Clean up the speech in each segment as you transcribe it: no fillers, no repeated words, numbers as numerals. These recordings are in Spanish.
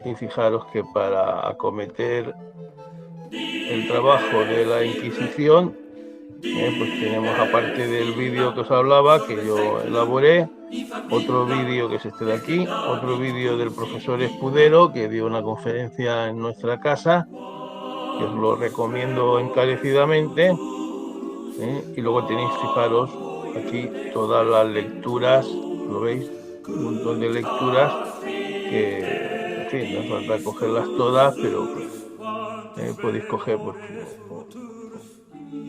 Y fijaros que para acometer el trabajo de la Inquisición, pues tenemos, aparte del vídeo que os hablaba, que yo elaboré, otro vídeo que es este de aquí, otro vídeo del profesor Escudero, que dio una conferencia en nuestra casa, que os lo recomiendo encarecidamente, y luego tenéis, fijaros, aquí todas las lecturas, ¿lo veis? Un montón de lecturas que, en fin, no hace falta cogerlas todas, pero podéis coger,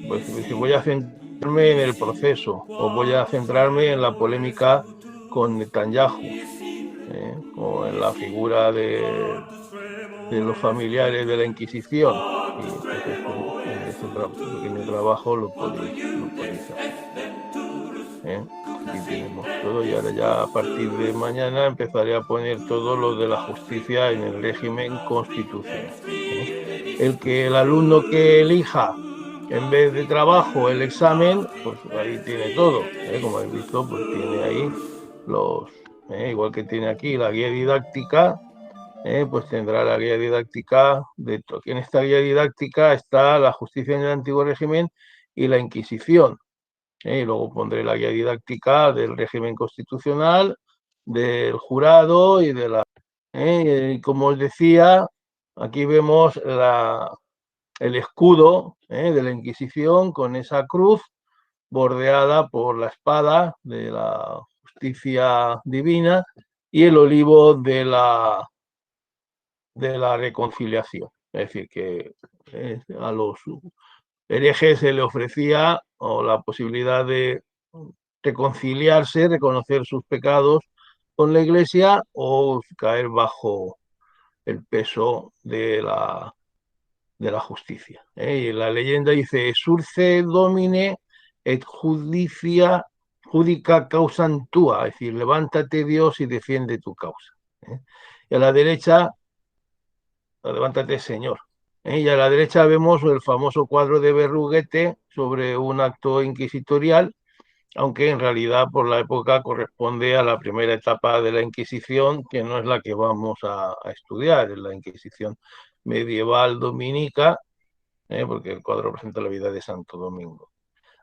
pues si voy a centrarme en el proceso o voy a centrarme en la polémica con Netanyahu, o en la figura de los familiares de la Inquisición. Y entonces en ese pequeño trabajo lo podéis hacer. Aquí tenemos todo, y ahora ya a partir de mañana empezaré a poner todo lo de la justicia en el régimen constitucional. El alumno que elija en vez de trabajo el examen, pues ahí tiene todo, como habéis visto, pues tiene ahí igual que tiene aquí la guía didáctica, pues tendrá la guía didáctica de todo. En esta guía didáctica está la justicia en el antiguo régimen y la Inquisición. Y luego pondré la guía didáctica del régimen constitucional, del jurado y de la... Y como os decía, aquí vemos el escudo de la Inquisición con esa cruz bordeada por la espada de la justicia divina y el olivo de la reconciliación. Es decir, que a los herejes se le ofrecía la posibilidad de reconciliarse, reconocer sus pecados con la Iglesia o caer bajo el peso de la justicia. Y la leyenda dice: Surce domine et judicia judica causam tua, es decir, levántate Dios y defiende tu causa. Y a la derecha, levántate Señor. Y a la derecha vemos el famoso cuadro de Berruguete sobre un acto inquisitorial, aunque en realidad por la época corresponde a la primera etapa de la Inquisición, que no es la que vamos a estudiar, es la Inquisición medieval dominica, porque el cuadro presenta la vida de Santo Domingo.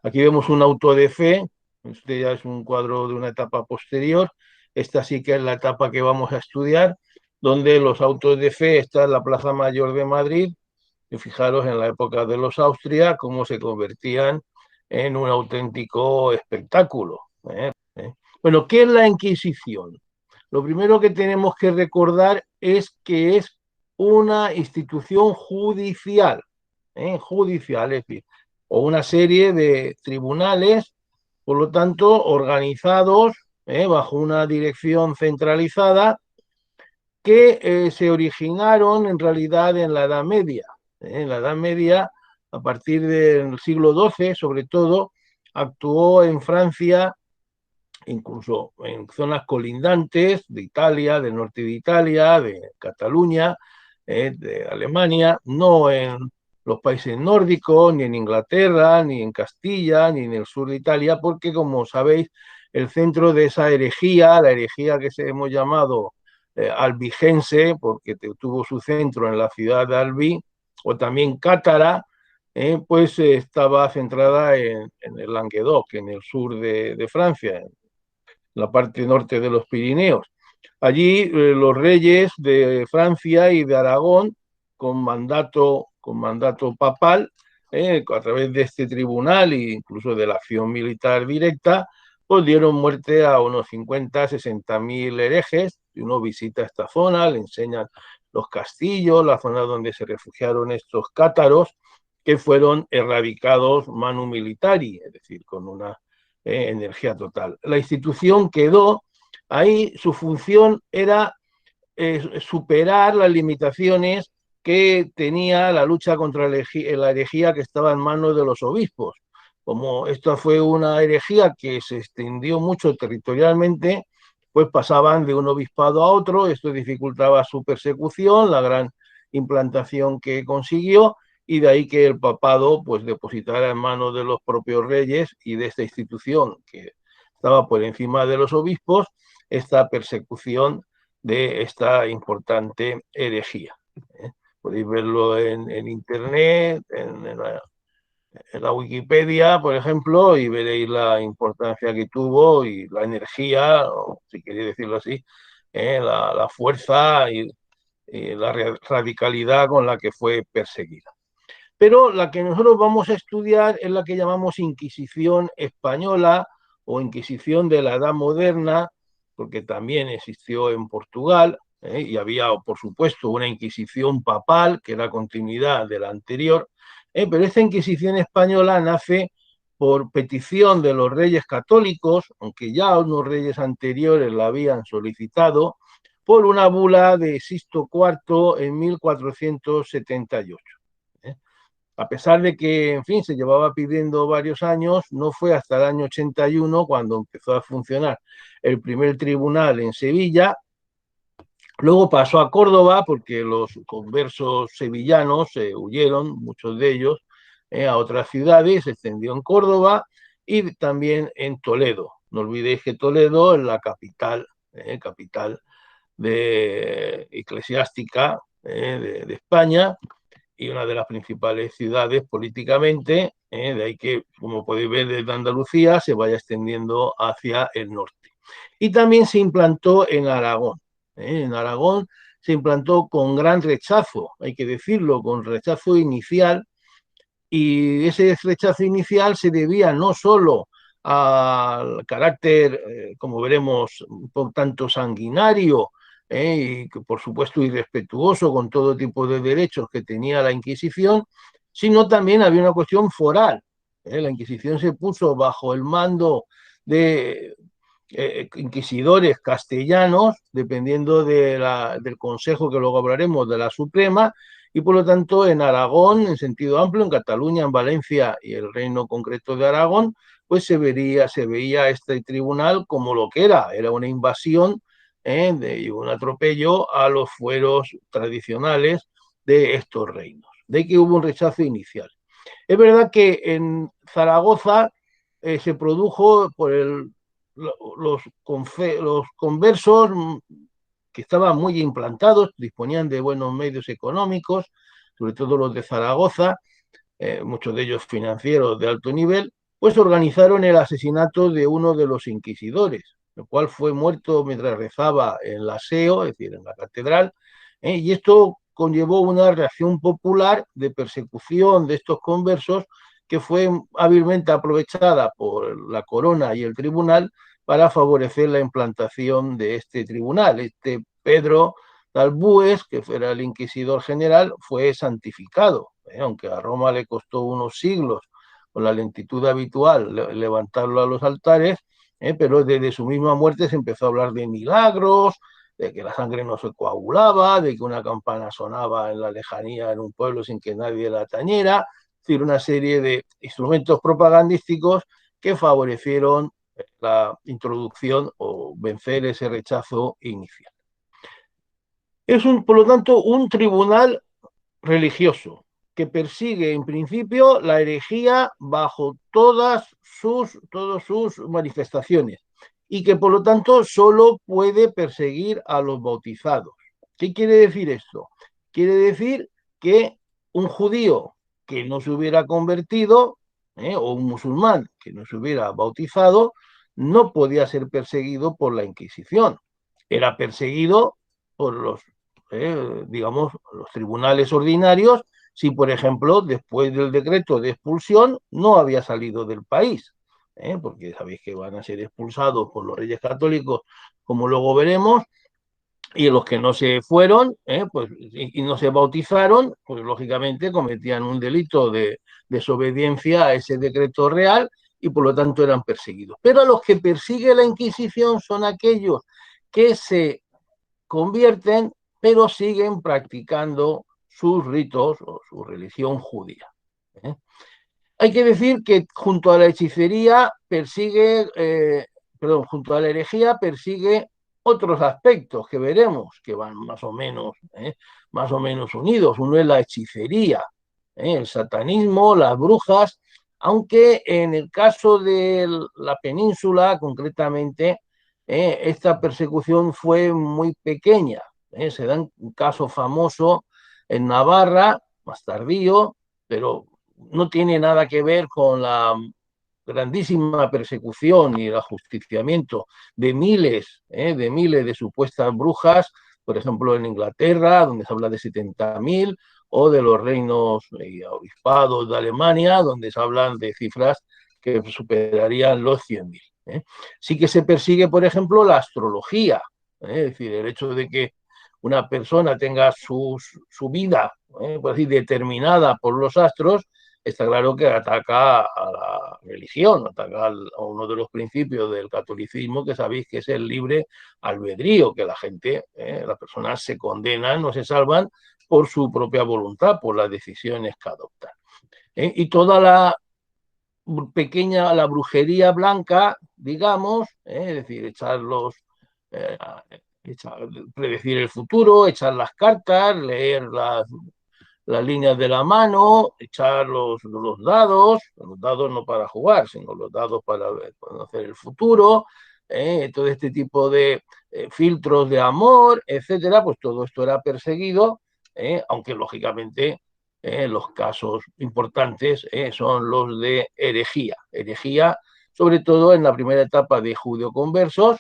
Aquí vemos un auto de fe, este ya es un cuadro de una etapa posterior, esta sí que es la etapa que vamos a estudiar, donde los autos de fe, está en la Plaza Mayor de Madrid, y fijaros en la época de los Austria, cómo se convertían en un auténtico espectáculo. Bueno, ¿qué es la Inquisición? Lo primero que tenemos que recordar es que es una institución judicial, judicial, es decir, o una serie de tribunales, por lo tanto, organizados bajo una dirección centralizada que se originaron en realidad en la Edad Media. En la Edad Media, a partir del siglo XII, sobre todo, actuó en Francia, incluso en zonas colindantes de Italia, del norte de Italia, de Cataluña, de Alemania, no en los países nórdicos, ni en Inglaterra, ni en Castilla, ni en el sur de Italia, porque, como sabéis, el centro de esa herejía, la herejía que hemos llamado albigense, porque tuvo su centro en la ciudad de Albi, o también cátara, pues estaba centrada en el Languedoc, en el sur de Francia, en la parte norte de los Pirineos. Allí los reyes de Francia y de Aragón, con mandato papal, a través de este tribunal e incluso de la acción militar directa, pues dieron muerte a unos 50, 60.000 herejes. Y uno visita esta zona, le enseñan los castillos, la zona donde se refugiaron estos cátaros, que fueron erradicados manu militari, es decir, con una energía total. La institución quedó ahí, su función era superar las limitaciones que tenía la lucha contra la herejía que estaba en manos de los obispos. Como esta fue una herejía que se extendió mucho territorialmente, pues pasaban de un obispado a otro, esto dificultaba su persecución, la gran implantación que consiguió, y de ahí que el papado pues depositara en manos de los propios reyes y de esta institución que estaba por encima de los obispos esta persecución de esta importante herejía. Podéis verlo en internet, en la Wikipedia, por ejemplo, y veréis la importancia que tuvo y la energía, o si queréis decirlo así, la fuerza y la radicalidad con la que fue perseguida. Pero la que nosotros vamos a estudiar es la que llamamos Inquisición española o Inquisición de la Edad Moderna, porque también existió en Portugal, y había, por supuesto, una Inquisición papal, que era continuidad de la anterior, pero esta Inquisición española nace por petición de los reyes católicos, aunque ya unos reyes anteriores la habían solicitado, por una bula de Sixto IV en 1478. A pesar de que, en fin, se llevaba pidiendo varios años, no fue hasta el año 81 cuando empezó a funcionar el primer tribunal en Sevilla. Luego pasó a Córdoba porque los conversos sevillanos huyeron, muchos de ellos, a otras ciudades, se extendió en Córdoba y también en Toledo. No olvidéis que Toledo es la capital eclesiástica de España, y una de las principales ciudades políticamente, de ahí que, como podéis ver, desde Andalucía se vaya extendiendo hacia el norte. Y también se implantó en Aragón. En Aragón se implantó con gran rechazo, hay que decirlo, con rechazo inicial, y ese rechazo inicial se debía no solo al carácter, como veremos, por tanto sanguinario, y que, por supuesto, irrespetuoso con todo tipo de derechos que tenía la Inquisición, sino también había una cuestión foral. La Inquisición se puso bajo el mando de inquisidores castellanos, dependiendo del consejo que luego hablaremos de la Suprema, y por lo tanto en Aragón, en sentido amplio, en Cataluña, en Valencia y el reino concreto de Aragón, pues se veía este tribunal como lo que era una invasión y un atropello a los fueros tradicionales de estos reinos. De que hubo un rechazo inicial. Es verdad que en Zaragoza se produjo por los conversos que estaban muy implantados, disponían de buenos medios económicos, sobre todo los de Zaragoza, muchos de ellos financieros de alto nivel, pues organizaron el asesinato de uno de los inquisidores, el cual fue muerto mientras rezaba en la SEO, es decir, en la catedral, y esto conllevó una reacción popular de persecución de estos conversos que fue hábilmente aprovechada por la corona y el tribunal para favorecer la implantación de este tribunal. Este Pedro de Albúes, que fuera el inquisidor general, fue santificado, aunque a Roma le costó unos siglos con la lentitud habitual levantarlo a los altares, pero desde su misma muerte se empezó a hablar de milagros, de que la sangre no se coagulaba, de que una campana sonaba en la lejanía en un pueblo sin que nadie la tañera, es decir, una serie de instrumentos propagandísticos que favorecieron la introducción o vencer ese rechazo inicial. Es, por lo tanto, un tribunal religioso que persigue en principio la herejía bajo todas sus manifestaciones y que por lo tanto solo puede perseguir a los bautizados. ¿Qué quiere decir esto? Quiere decir que un judío que no se hubiera convertido o un musulmán que no se hubiera bautizado no podía ser perseguido por la Inquisición. Era perseguido por digamos, los tribunales ordinarios si, por ejemplo, después del decreto de expulsión no había salido del país, porque sabéis que van a ser expulsados por los reyes católicos, como luego veremos, y los que no se fueron pues, y no se bautizaron, pues lógicamente cometían un delito de desobediencia a ese decreto real y por lo tanto eran perseguidos. Pero a los que persigue la Inquisición son aquellos que se convierten pero siguen practicando sus ritos o su religión judía. Hay que decir que junto a la hechicería junto a la herejía persigue otros aspectos que veremos que van más o menos unidos. Uno es la hechicería, el satanismo, las brujas, aunque en el caso de la península, concretamente, esta persecución fue muy pequeña. Se da un caso famoso en Navarra, más tardío, pero no tiene nada que ver con la grandísima persecución y el ajusticiamiento de miles de supuestas brujas, por ejemplo en Inglaterra, donde se habla de 70.000, o de los reinos y obispados de Alemania, donde se hablan de cifras que superarían los 100.000. Sí que se persigue, por ejemplo, la astrología, es decir, el hecho de que una persona tenga su vida por así, determinada por los astros, está claro que ataca a la religión, ataca a uno de los principios del catolicismo, que sabéis que es el libre albedrío, que la gente, las personas se condenan, no se salvan por su propia voluntad, por las decisiones que adoptan. Y toda la la brujería blanca, digamos, es decir, eh, predecir el futuro, echar las cartas, leer las líneas de la mano, echar los dados no para jugar, sino los dados para conocer el futuro, todo este tipo de filtros de amor, etcétera, pues todo esto era perseguido, aunque lógicamente los casos importantes son los de herejía, sobre todo en la primera etapa de judeoconversos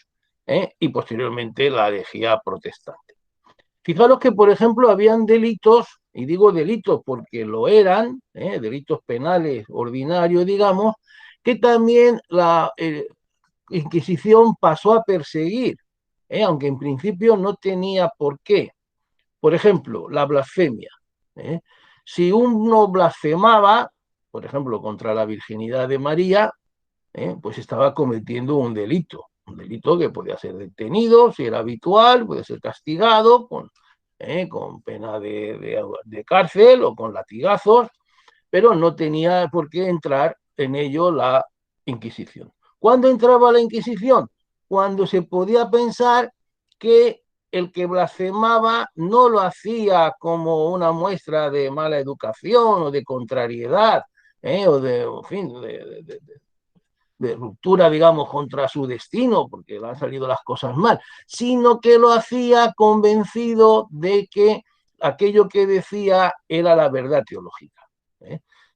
y posteriormente la herejía protestante. Fijaros que, por ejemplo, habían delitos, y digo delitos porque lo eran, delitos penales ordinarios, digamos, que también la Inquisición pasó a perseguir, aunque en principio no tenía por qué. Por ejemplo, la blasfemia. ¿eh? Si uno blasfemaba, por ejemplo, contra la virginidad de María, pues estaba cometiendo un delito que podía ser detenido, si era habitual, puede ser castigado con pena de cárcel o con latigazos, pero no tenía por qué entrar en ello la Inquisición. ¿Cuándo entraba la Inquisición? Cuando se podía pensar que el que blasfemaba no lo hacía como una muestra de mala educación o de contrariedad, o de, en fin, de ruptura, digamos, contra su destino, porque le han salido las cosas mal, sino que lo hacía convencido de que aquello que decía era la verdad teológica.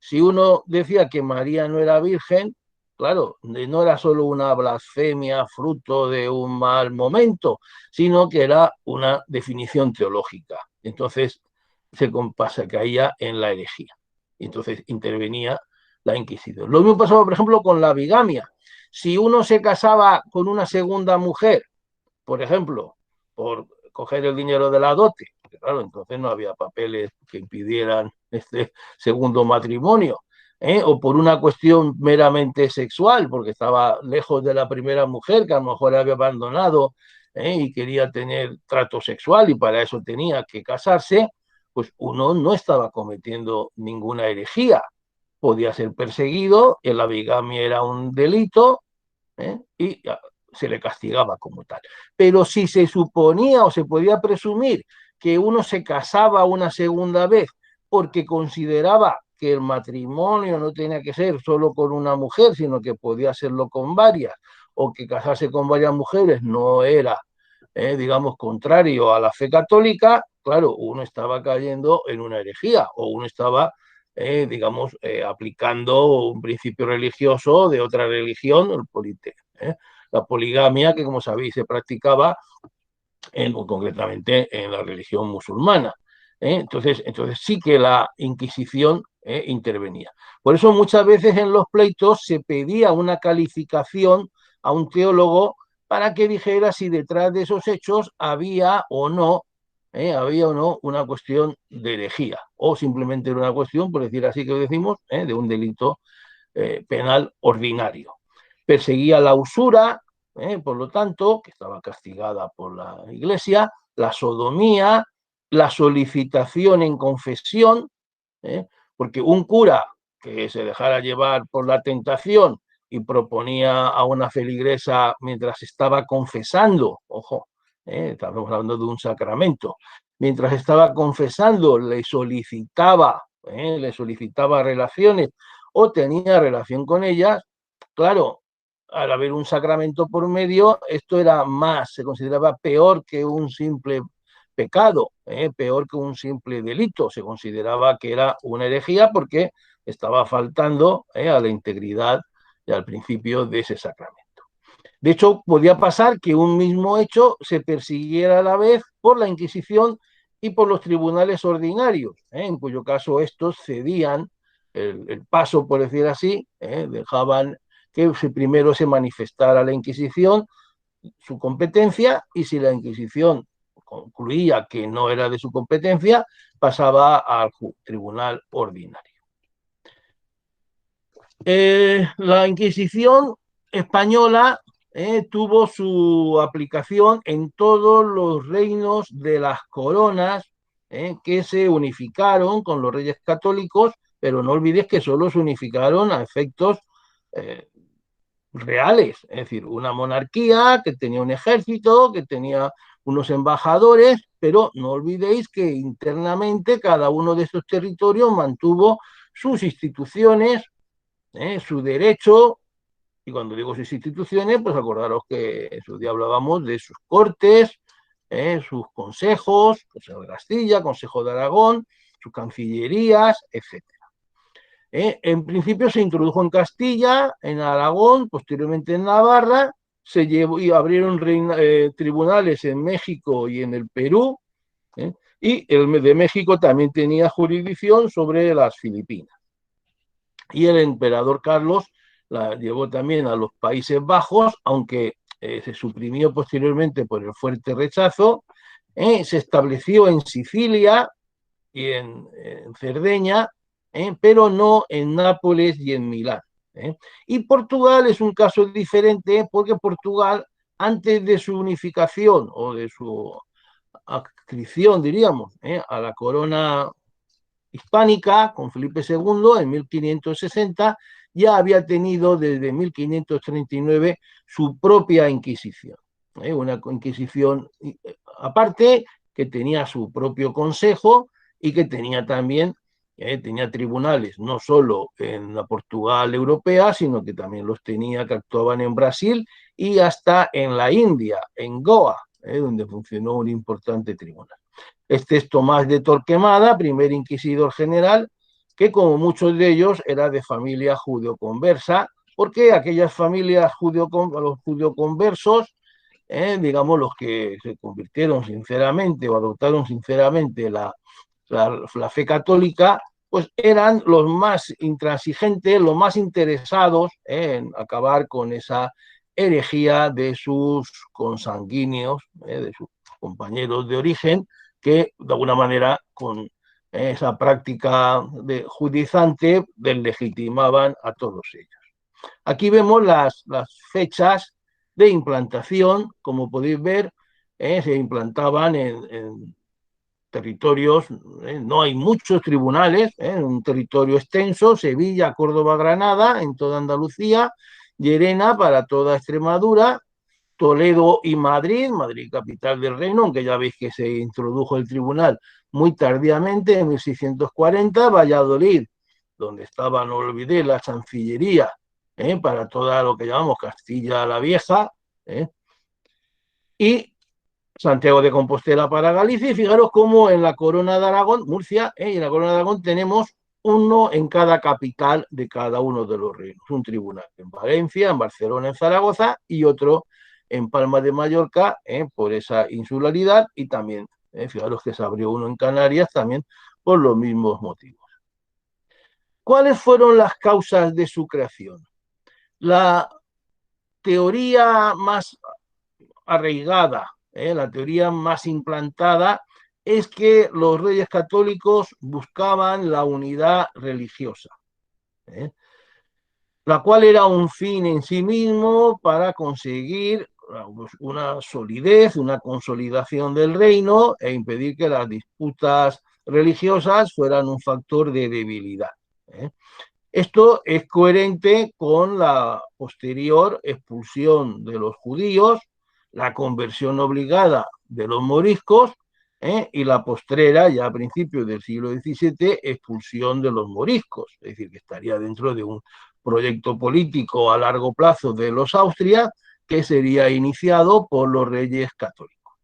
Si uno decía que María no era virgen, claro, no era solo una blasfemia fruto de un mal momento, sino que era una definición teológica. Entonces caía en la herejía. Entonces intervenía la Inquisición. Lo mismo pasaba, por ejemplo, con la bigamia. Si uno se casaba con una segunda mujer, por ejemplo, por coger el dinero de la dote, porque claro, entonces no había papeles que impidieran este segundo matrimonio, o por una cuestión meramente sexual, porque estaba lejos de la primera mujer, que a lo mejor había abandonado y quería tener trato sexual y para eso tenía que casarse, pues uno no estaba cometiendo ninguna herejía, podía ser perseguido, la bigamia era un delito y se le castigaba como tal. Pero si se suponía o se podía presumir que uno se casaba una segunda vez porque consideraba que el matrimonio no tenía que ser solo con una mujer, sino que podía hacerlo con varias, o que casarse con varias mujeres no era, digamos, contrario a la fe católica, claro, uno estaba cayendo en una herejía o uno estaba digamos, aplicando un principio religioso de otra religión, la poligamia, que como sabéis se practicaba concretamente en la religión musulmana. Entonces sí que la Inquisición intervenía. Por eso muchas veces en los pleitos se pedía una calificación a un teólogo para que dijera si detrás de esos hechos había o no una cuestión de herejía, o simplemente era una cuestión, por decir así que decimos, de un delito penal ordinario. Perseguía la usura, por lo tanto, que estaba castigada por la Iglesia, la sodomía, la solicitación en confesión, porque un cura que se dejara llevar por la tentación y proponía a una feligresa mientras estaba confesando, ojo, estamos hablando de un sacramento, mientras estaba confesando le solicitaba relaciones o tenía relación con ellas, claro, al haber un sacramento por medio, esto era más, se consideraba peor que un simple pecado, peor que un simple delito, se consideraba que era una herejía porque estaba faltando a la integridad y al principio de ese sacramento. De hecho, podía pasar que un mismo hecho se persiguiera a la vez por la Inquisición y por los tribunales ordinarios, en cuyo caso estos cedían el paso, por decir así, dejaban que primero se manifestara la Inquisición su competencia, y si la Inquisición concluía que no era de su competencia, pasaba al tribunal ordinario. La Inquisición española tuvo su aplicación en todos los reinos de las coronas que se unificaron con los reyes católicos, pero no olvides que solo se unificaron a efectos reales, es decir, una monarquía que tenía un ejército, que tenía unos embajadores, pero no olvidéis que internamente cada uno de estos territorios mantuvo sus instituciones, su derecho, y cuando digo sus instituciones, pues acordaros que en su día hablábamos de sus cortes, sus consejos, Consejo de Castilla, Consejo de Aragón, sus cancillerías, etc. En principio se introdujo en Castilla, en Aragón, posteriormente en Navarra, se llevó y abrieron tribunales en México y en el Perú, y el de México también tenía jurisdicción sobre las Filipinas. Y el emperador Carlos la llevó también a los Países Bajos, aunque se suprimió posteriormente por el fuerte rechazo. Se estableció en Sicilia y en Cerdeña, pero no en Nápoles y en Milán. Y Portugal es un caso diferente porque Portugal, antes de su unificación o de su adscripción, diríamos, a la corona hispánica con Felipe II en 1560, ya había tenido desde 1539 su propia Inquisición. Una Inquisición aparte que tenía su propio consejo y que tenía también tenía tribunales no solo en la Portugal europea, sino que también los tenía que actuaban en Brasil y hasta en la India, en Goa, donde funcionó un importante tribunal. Este es Tomás de Torquemada, primer inquisidor general, que como muchos de ellos era de familia judeoconversa, porque aquellas familias los judeoconversos, digamos los que se convirtieron sinceramente o adoptaron sinceramente la fe católica, pues eran los más intransigentes, los más interesados en acabar con esa herejía de sus consanguíneos, de sus compañeros de origen, que de alguna manera con esa práctica judizante deslegitimaban a todos ellos. Aquí vemos las fechas de implantación, como podéis ver, se implantaban en territorios, no hay muchos tribunales, un territorio extenso, Sevilla, Córdoba, Granada, en toda Andalucía, Llerena para toda Extremadura, Toledo y Madrid, Madrid capital del reino, aunque ya veis que se introdujo el tribunal muy tardíamente, en 1640, Valladolid, donde estaba, no olvidé, la Chancillería, para toda lo que llamamos Castilla la Vieja, y Santiago de Compostela para Galicia, y fijaros cómo en la Corona de Aragón, Murcia, y en la Corona de Aragón tenemos uno en cada capital de cada uno de los reinos. Un tribunal en Valencia, en Barcelona, en Zaragoza, y otro en Palma de Mallorca, por esa insularidad, y también, fijaros que se abrió uno en Canarias también por los mismos motivos. ¿Cuáles fueron las causas de su creación? La teoría más arraigada, la teoría más implantada, es que los reyes católicos buscaban la unidad religiosa, la cual era un fin en sí mismo para conseguir pues, una solidez, una consolidación del reino e impedir que las disputas religiosas fueran un factor de debilidad. ¿Eh? Esto es coherente con la posterior expulsión de los judíos, la conversión obligada de los moriscos y la postrera, ya a principios del siglo XVII, expulsión de los moriscos. Es decir, que estaría dentro de un proyecto político a largo plazo de los Austrias que sería iniciado por los reyes católicos.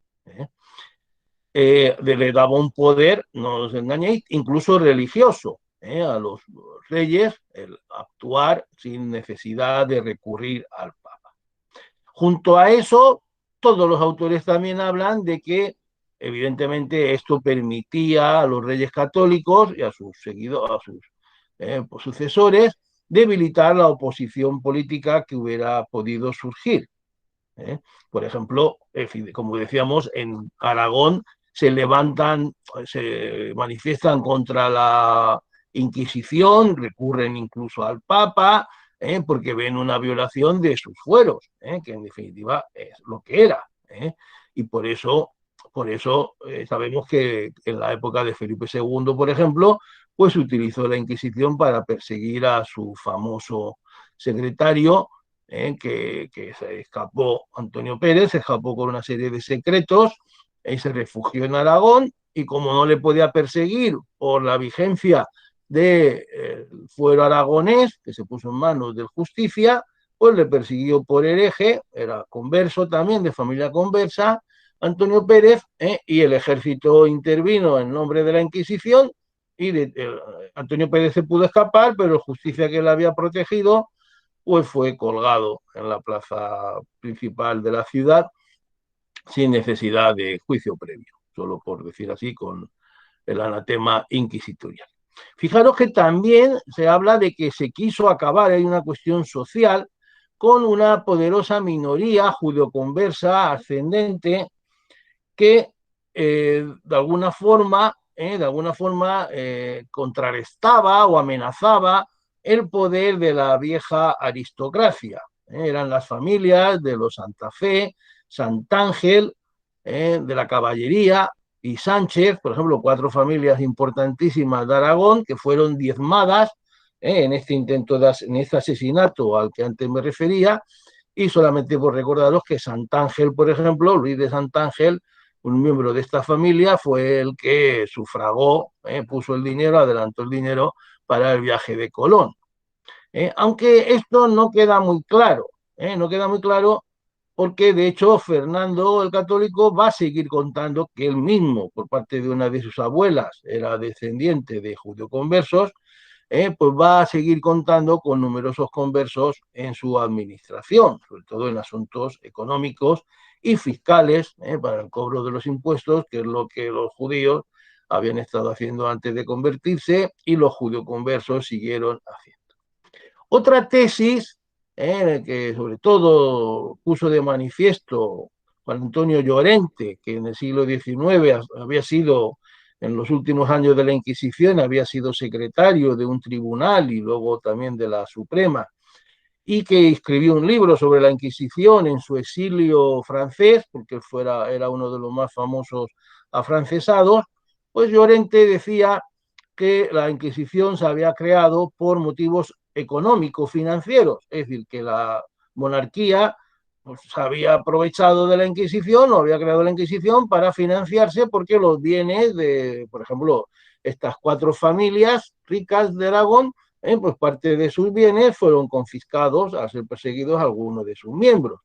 ¿Eh? Le daba un poder, no os engañéis, incluso religioso, a los reyes el actuar sin necesidad de recurrir al Papa. Junto a eso, todos los autores también hablan de que evidentemente esto permitía a los reyes católicos y a sus seguidores, a sus pues, sucesores, debilitar la oposición política que hubiera podido surgir. ¿Eh? Por ejemplo, como decíamos, en Aragón se levantan, se manifiestan contra la Inquisición, recurren incluso al Papa, porque ven una violación de sus fueros, que en definitiva es lo que era. Y por eso sabemos que en la época de Felipe II, por ejemplo, pues utilizó la Inquisición para perseguir a su famoso secretario, que se escapó, Antonio Pérez, se escapó con una serie de secretos y se refugió en Aragón, y como no le podía perseguir por la vigencia del fuero aragonés, que se puso en manos del Justicia, pues le persiguió por hereje, era converso también, de familia conversa, Antonio Pérez, y el ejército intervino en nombre de la Inquisición, y Antonio Pérez se pudo escapar, pero el Justicia, que le había protegido, pues fue colgado en la plaza principal de la ciudad sin necesidad de juicio previo, solo por decir así, con el anatema inquisitorial. Fijaros que también se habla de que se quiso acabar, hay una cuestión social, con una poderosa minoría judeoconversa ascendente que de alguna forma contrarrestaba o amenazaba el poder de la vieja aristocracia. Eran las familias de los Santa Fe, Santángel, de la caballería y Sánchez, por ejemplo, cuatro familias importantísimas de Aragón que fueron diezmadas en este intento, en este asesinato al que antes me refería. Y solamente por recordaros que Santángel, por ejemplo, Luis de Santángel, un miembro de esta familia, fue el que sufragó, puso el dinero, adelantó el dinero para el viaje de Colón. Aunque esto no queda muy claro, no queda muy claro, porque de hecho Fernando el Católico va a seguir contando que él mismo, por parte de una de sus abuelas, era descendiente de judeoconversos, pues va a seguir contando con numerosos conversos en su administración, sobre todo en asuntos económicos y fiscales, para el cobro de los impuestos, que es lo que los judíos habían estado haciendo antes de convertirse y los judeoconversos siguieron haciendo. Otra tesis, que sobre todo puso de manifiesto Juan Antonio Llorente, que en el siglo XIX había sido, en los últimos años de la Inquisición, había sido secretario de un tribunal y luego también de la Suprema, y que escribió un libro sobre la Inquisición en su exilio francés, porque era uno de los más famosos afrancesados. Pues Llorente decía que la Inquisición se había creado por motivos económicos, financieros, es decir, que la monarquía pues, se había aprovechado de la Inquisición o había creado la Inquisición para financiarse, porque los bienes de, por ejemplo, estas cuatro familias ricas de Aragón, pues parte de sus bienes fueron confiscados al ser perseguidos algunos de sus miembros.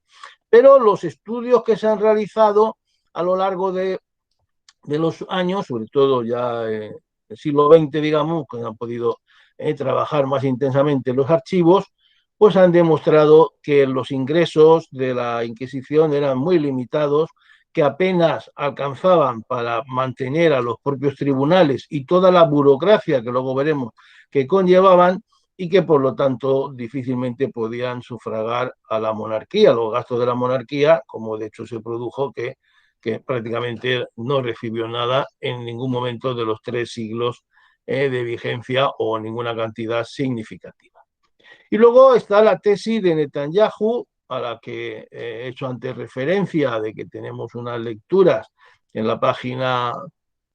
Pero los estudios que se han realizado a lo largo de los años, sobre todo ya en el siglo XX, digamos, que han podido trabajar más intensamente los archivos, pues han demostrado que los ingresos de la Inquisición eran muy limitados, que apenas alcanzaban para mantener a los propios tribunales y toda la burocracia que luego veremos que conllevaban, y que por lo tanto difícilmente podían sufragar a la monarquía, los gastos de la monarquía, como de hecho se produjo que prácticamente no recibió nada en ningún momento de los 3 siglos de vigencia o ninguna cantidad significativa. Y luego está la tesis de Netanyahu, a la que he hecho antes referencia, de que tenemos unas lecturas en la página,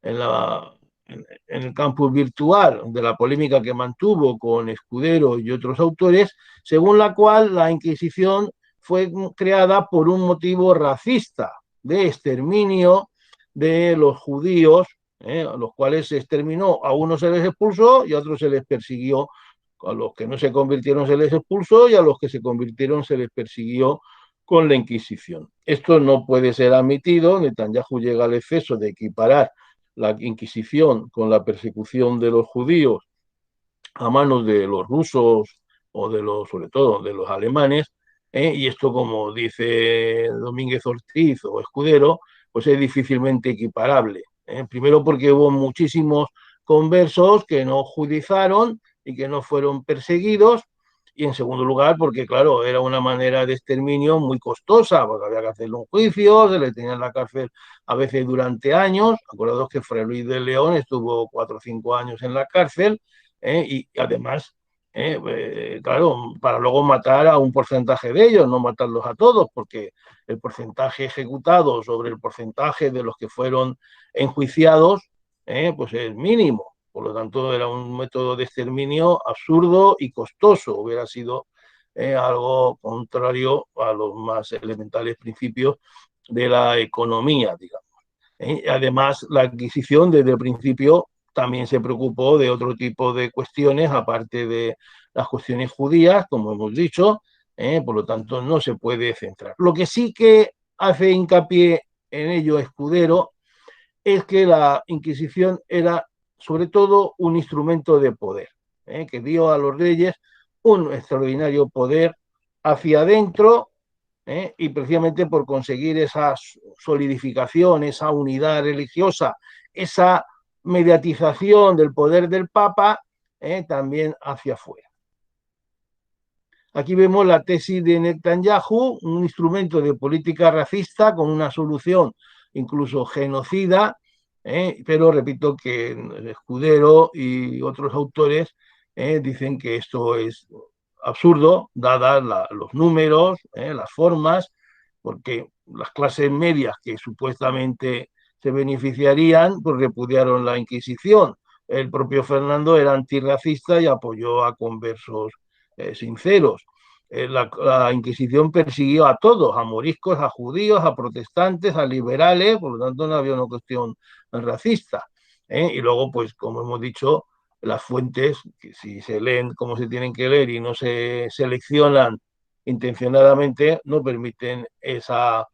en, la, en el campus virtual, de la polémica que mantuvo con Escudero y otros autores, según la cual la Inquisición fue creada por un motivo racista, de exterminio de los judíos, a los cuales se exterminó, a unos se les expulsó y a otros se les persiguió. A los que no se convirtieron se les expulsó y a los que se convirtieron se les persiguió con la Inquisición. Esto no puede ser admitido. Netanyahu llega al exceso de equiparar la Inquisición con la persecución de los judíos a manos de los rusos o de los, sobre todo, de los alemanes, y esto, como dice Domínguez Ortiz o Escudero, pues es difícilmente equiparable. Primero porque hubo muchísimos conversos que no judizaron y que no fueron perseguidos, y en segundo lugar porque, claro, era una manera de exterminio muy costosa, porque había que hacerle un juicio, se le tenía en la cárcel a veces durante años. Acordados que Fray Luis de León estuvo 4 o 5 años en la cárcel, y además, claro, para luego matar a un porcentaje de ellos, no matarlos a todos, porque el porcentaje ejecutado sobre el porcentaje de los que fueron enjuiciados, pues es mínimo. Por lo tanto, era un método de exterminio absurdo y costoso. Hubiera sido algo contrario a los más elementales principios de la economía, digamos. Además, la Inquisición desde el principio también se preocupó de otro tipo de cuestiones, aparte de las cuestiones judías, como hemos dicho, por lo tanto no se puede centrar. Lo que sí que hace hincapié en ello Escudero es que la Inquisición era sobre todo un instrumento de poder, que dio a los reyes un extraordinario poder hacia adentro, y precisamente por conseguir esa solidificación, esa unidad religiosa, esa mediatización del poder del Papa, también hacia afuera. Aquí vemos la tesis de Netanyahu, un instrumento de política racista con una solución incluso genocida, pero repito que Escudero y otros autores dicen que esto es absurdo, dadas los números, las formas, porque las clases medias que supuestamente se beneficiarían, pues repudiaron la Inquisición. El propio Fernando era antirracista y apoyó a conversos sinceros. La Inquisición persiguió a todos, a moriscos, a judíos, a protestantes, a liberales, por lo tanto no había una cuestión racista. Y luego, pues como hemos dicho, las fuentes, que si se leen como se tienen que leer y no se seleccionan intencionadamente, no permiten esa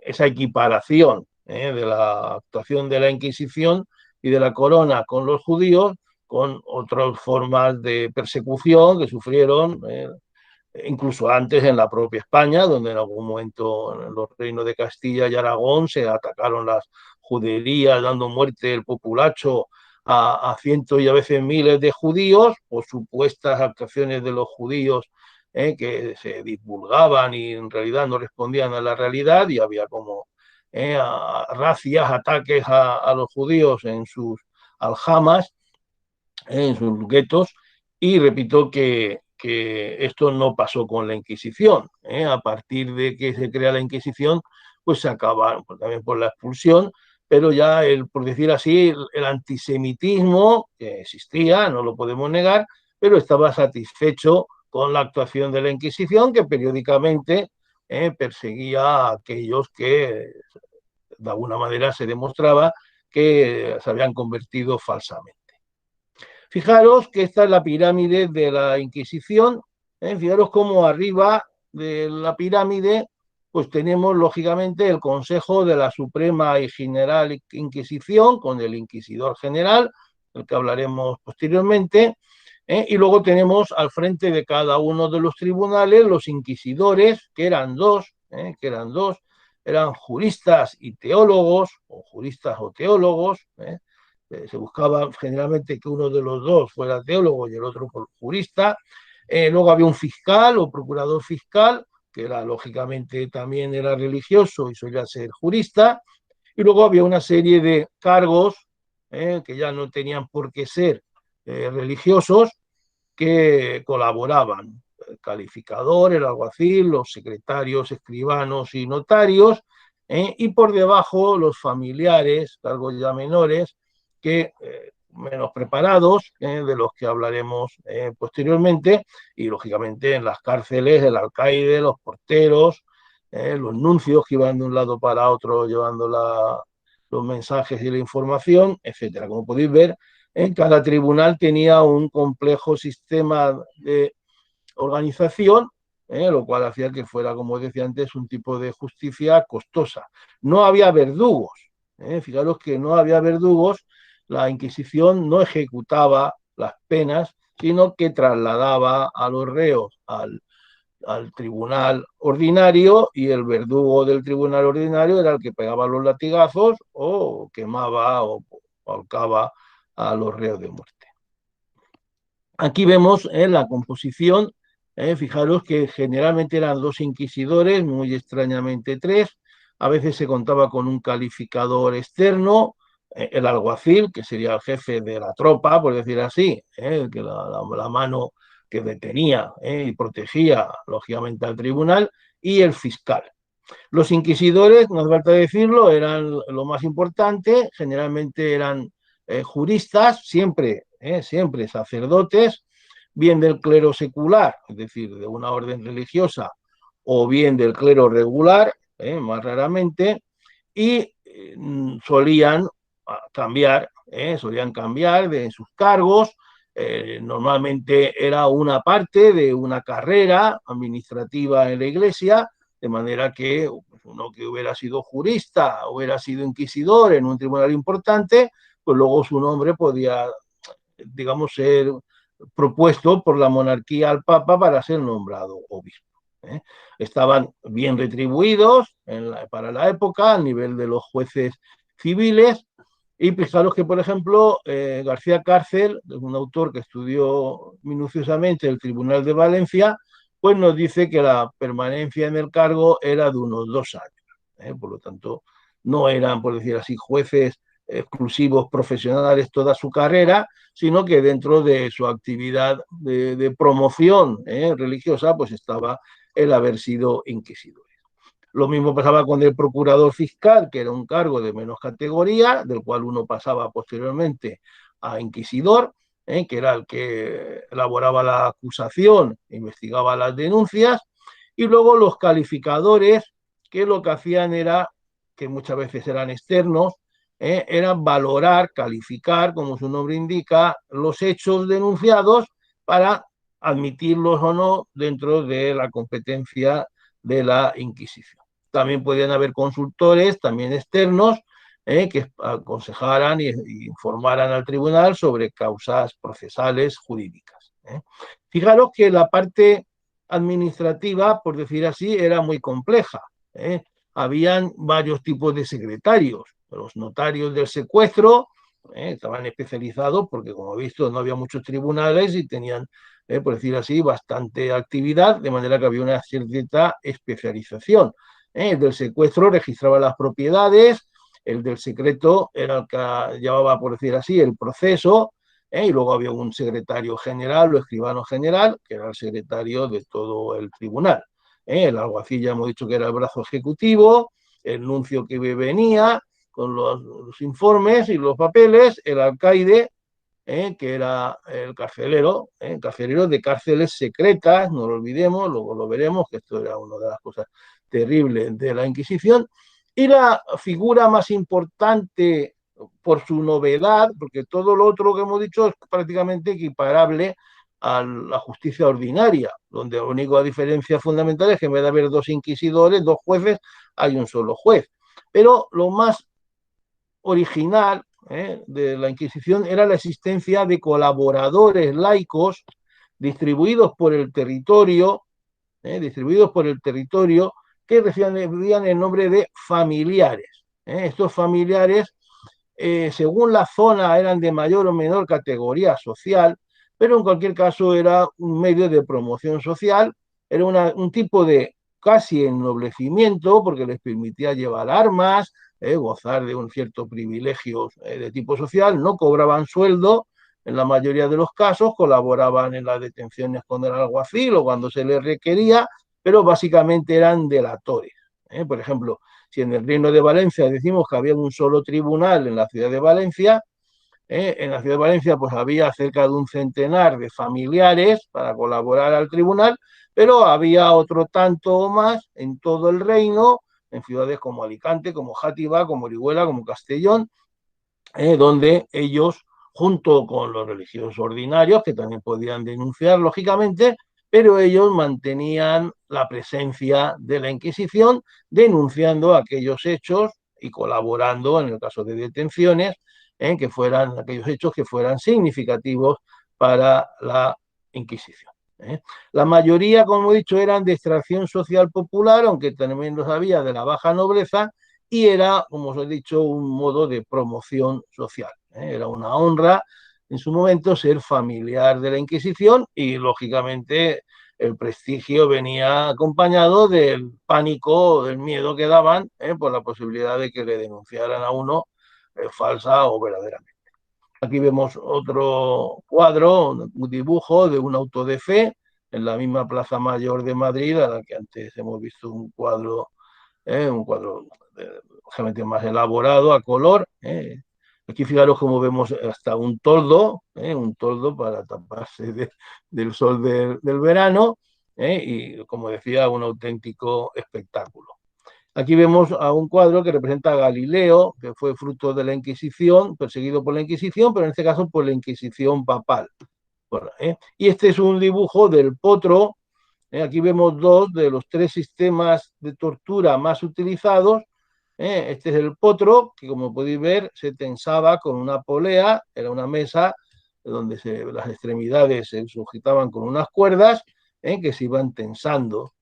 equiparación de la actuación de la Inquisición y de la corona con los judíos, con otras formas de persecución que sufrieron, incluso antes en la propia España, donde en algún momento en los reinos de Castilla y Aragón se atacaron las juderías, dando muerte el populacho a cientos y a veces miles de judíos, por supuestas actuaciones de los judíos que se divulgaban y en realidad no respondían a la realidad, y había como racias, ataques a los judíos en sus aljamas, en sus guetos, y repito que esto no pasó con la Inquisición. A partir de que se crea la Inquisición, pues se acabaron pues, también por la expulsión, pero ya, por decir así, el antisemitismo que existía, no lo podemos negar, pero estaba satisfecho con la actuación de la Inquisición, que periódicamente perseguía a aquellos que de alguna manera se demostraba que se habían convertido falsamente. Fijaros que esta es la pirámide de la Inquisición. Fijaros cómo arriba de la pirámide pues tenemos lógicamente el Consejo de la Suprema y General Inquisición con el Inquisidor General, del que hablaremos posteriormente, y luego tenemos al frente de cada uno de los tribunales los inquisidores, que eran dos, eran juristas y teólogos, o juristas o teólogos. Se buscaba generalmente que uno de los dos fuera teólogo y el otro jurista. Luego había un fiscal o procurador fiscal, que era, lógicamente también era religioso y solía ser jurista, y luego había una serie de cargos que ya no tenían por qué ser religiosos, que colaboraban. calificador, el alguacil, los secretarios, escribanos y notarios, y por debajo los familiares, cargos ya menores, que menos preparados, de los que hablaremos posteriormente, y lógicamente en las cárceles el alcaide, los porteros, los nuncios que iban de un lado para otro llevando los mensajes y la información, etcétera. Como podéis ver, cada tribunal tenía un complejo sistema de organización, lo cual hacía que fuera, como decía antes, un tipo de justicia costosa. No había verdugos, fijaros que no había verdugos, la Inquisición no ejecutaba las penas, sino que trasladaba a los reos al tribunal ordinario, y el verdugo del tribunal ordinario era el que pegaba los latigazos o quemaba o ahorcaba a los reos de muerte. Aquí vemos la composición, fijaros que generalmente eran dos inquisidores, muy extrañamente tres, a veces se contaba con un calificador externo, el alguacil, que sería el jefe de la tropa, por decir así, que la mano que detenía y protegía, lógicamente, al tribunal, y el fiscal. Los inquisidores, no hace falta decirlo, eran lo más importante, generalmente eran juristas, siempre sacerdotes, bien del clero secular, es decir, de una orden religiosa, o bien del clero regular, más raramente, y solían cambiar de sus cargos. Normalmente era una parte de una carrera administrativa en la iglesia, de manera que uno que hubiera sido jurista, hubiera sido inquisidor en un tribunal importante, pues luego su nombre podía, digamos, ser propuesto por la monarquía al Papa para ser nombrado obispo. Estaban bien retribuidos para la época, al nivel de los jueces civiles, y fijaros que, por ejemplo, García Cárcel, un autor que estudió minuciosamente el Tribunal de Valencia, pues nos dice que la permanencia en el cargo era de unos 2 años. Por lo tanto, no eran, por decir así, jueces exclusivos profesionales toda su carrera, sino que dentro de su actividad de promoción religiosa, pues estaba el haber sido inquisidores. Lo mismo pasaba con el procurador fiscal, que era un cargo de menos categoría, del cual uno pasaba posteriormente a inquisidor, que era el que elaboraba la acusación, investigaba las denuncias, y luego los calificadores, que lo que hacían era, que muchas veces eran externos, era valorar, calificar, como su nombre indica, los hechos denunciados para admitirlos o no dentro de la competencia de la Inquisición. También podían haber consultores, también externos, que aconsejaran y informaran al tribunal sobre causas procesales jurídicas. Fijaros que la parte administrativa, por decir así, era muy compleja. Habían varios tipos de secretarios. Los notarios del secuestro estaban especializados porque, como he visto, no había muchos tribunales y tenían, por decir así, bastante actividad, de manera que había una cierta especialización. El del secuestro registraba las propiedades, el del secreto era el que llevaba, por decir así, el proceso, y luego había un secretario general o escribano general, que era el secretario de todo el tribunal. El alguacil ya hemos dicho que era el brazo ejecutivo, el nuncio que venía con los informes y los papeles, el alcaide, que era el carcelero de cárceles secretas, no lo olvidemos, luego lo veremos, que esto era una de las cosas terribles de la Inquisición, y la figura más importante por su novedad, porque todo lo otro que hemos dicho es prácticamente equiparable a la justicia ordinaria, donde la única diferencia fundamental es que en vez de haber 2 inquisidores, 2 jueces, hay un solo juez. Pero lo más original de la Inquisición era la existencia de colaboradores laicos distribuidos por el territorio, que recibían el nombre de familiares. Estos familiares, según la zona, eran de mayor o menor categoría social, pero en cualquier caso era un medio de promoción social, era un tipo de casi ennoblecimiento, porque les permitía llevar armas, gozar de un cierto privilegio de tipo social, no cobraban sueldo, en la mayoría de los casos, colaboraban en las detenciones con el alguacil o cuando se les requería, pero básicamente eran delatores. Por ejemplo, si en el Reino de Valencia decimos que había un solo tribunal en la ciudad de Valencia, en la ciudad de Valencia pues había cerca de un centenar de familiares para colaborar al tribunal, pero había otro tanto o más en todo el reino, en ciudades como Alicante, como Játiva, como Orihuela, como Castellón, donde ellos, junto con los religiosos ordinarios, que también podían denunciar, lógicamente, pero ellos mantenían la presencia de la Inquisición, denunciando aquellos hechos y colaborando en el caso de detenciones, que fueran aquellos hechos que fueran significativos para la Inquisición. La mayoría, como he dicho, eran de extracción social popular, aunque también los había de la baja nobleza, y era, como os he dicho, un modo de promoción social. Era una honra en su momento ser familiar de la Inquisición y, lógicamente, el prestigio venía acompañado del pánico, del miedo que daban por la posibilidad de que le denunciaran a uno falsa o verdaderamente. Aquí vemos otro cuadro, un dibujo de un auto de fe en la misma Plaza Mayor de Madrid, a la que antes hemos visto un cuadro realmente más elaborado, a color. Aquí fijaros cómo vemos hasta un toldo para taparse del sol del verano, y como decía, un auténtico espectáculo. Aquí vemos a un cuadro que representa a Galileo, que fue fruto de la Inquisición, perseguido por la Inquisición, pero en este caso por la Inquisición papal. Bueno, y este es un dibujo del potro. Aquí vemos dos de los tres sistemas de tortura más utilizados. Este es el potro, que como podéis ver se tensaba con una polea, era una mesa donde las extremidades se sujetaban con unas cuerdas que se iban tensando.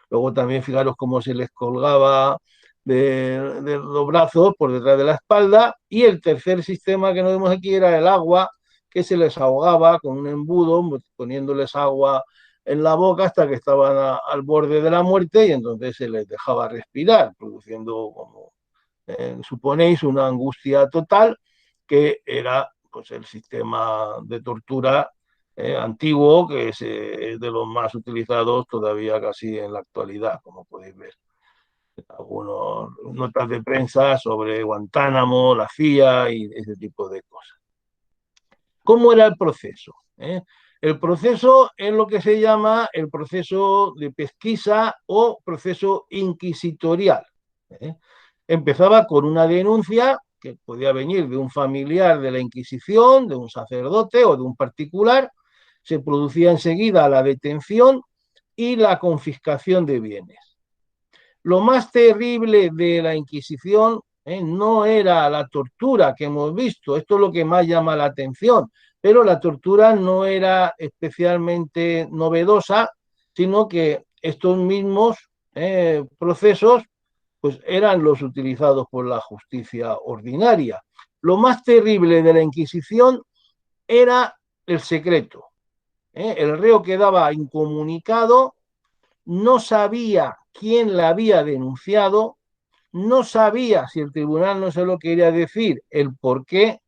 Luego también fijaros cómo se les colgaba de los brazos por detrás de la espalda. Y el tercer sistema que nos vemos aquí era el agua, que se les ahogaba con un embudo, poniéndoles agua en la boca hasta que estaban al borde de la muerte, y entonces se les dejaba respirar, produciendo, como suponéis, una angustia total, que era pues el sistema de tortura antiguo, que es de los más utilizados todavía casi en la actualidad, como podéis ver. Algunas notas de prensa sobre Guantánamo, la CIA y ese tipo de cosas. ¿Cómo era el proceso? El proceso es lo que se llama el proceso de pesquisa o proceso inquisitorial. Empezaba con una denuncia que podía venir de un familiar de la Inquisición, de un sacerdote o de un particular. Se producía enseguida la detención y la confiscación de bienes. Lo más terrible de la Inquisición no era la tortura que hemos visto, esto es lo que más llama la atención, pero la tortura no era especialmente novedosa, sino que estos mismos procesos pues eran los utilizados por la justicia ordinaria. Lo más terrible de la Inquisición era el secreto. El reo quedaba incomunicado, no sabía quién la había denunciado, no sabía si el tribunal no se lo quería decir, el por qué,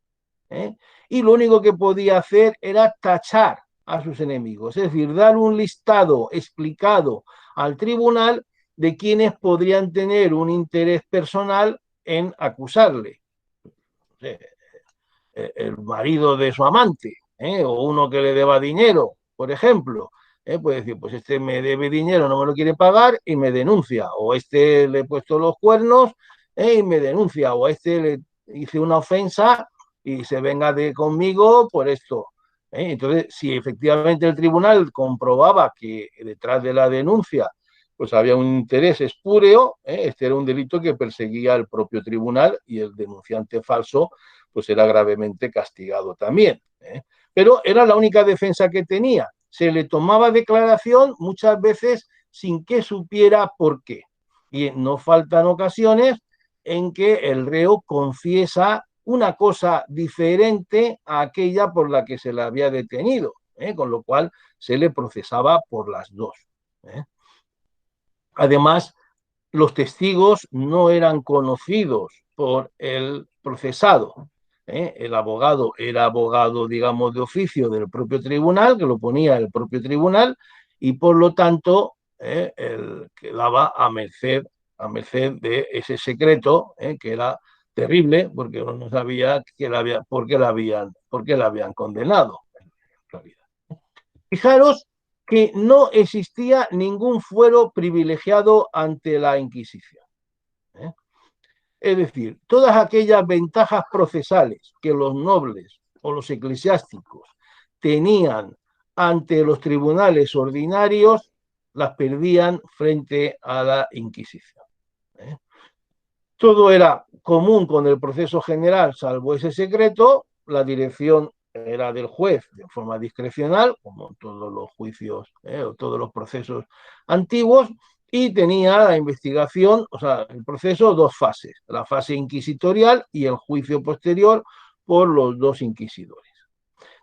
y lo único que podía hacer era tachar a sus enemigos, es decir, dar un listado explicado al tribunal de quienes podrían tener un interés personal en acusarle. El marido de su amante, o uno que le deba dinero, por ejemplo. Puede decir, pues este me debe dinero, no me lo quiere pagar y me denuncia, o este le he puesto los cuernos y me denuncia, o a este le hice una ofensa y se venga conmigo por esto. Entonces, si efectivamente el tribunal comprobaba que detrás de la denuncia pues había un interés espúreo, este era un delito que perseguía el propio tribunal, y el denunciante falso pues era gravemente castigado también. Pero era la única defensa que tenía. Se le tomaba declaración muchas veces sin que supiera por qué. Y no faltan ocasiones en que el reo confiesa una cosa diferente a aquella por la que se le había detenido, con lo cual se le procesaba por las dos. Además, los testigos no eran conocidos por el procesado. El abogado era abogado, digamos, de oficio del propio tribunal, que lo ponía el propio tribunal, y por lo tanto quedaba a merced de ese secreto, que era terrible, porque uno no sabía por qué la habían condenado, en realidad. Fijaros que no existía ningún fuero privilegiado ante la Inquisición. ¿eh? Es decir, todas aquellas ventajas procesales que los nobles o los eclesiásticos tenían ante los tribunales ordinarios, las perdían frente a la Inquisición. ¿eh? Todo era común con el proceso general, salvo ese secreto. La dirección era del juez de forma discrecional, como todos los juicios o todos los procesos antiguos, y tenía la investigación, o sea, el proceso, dos fases: la fase inquisitorial y el juicio posterior por los dos inquisidores.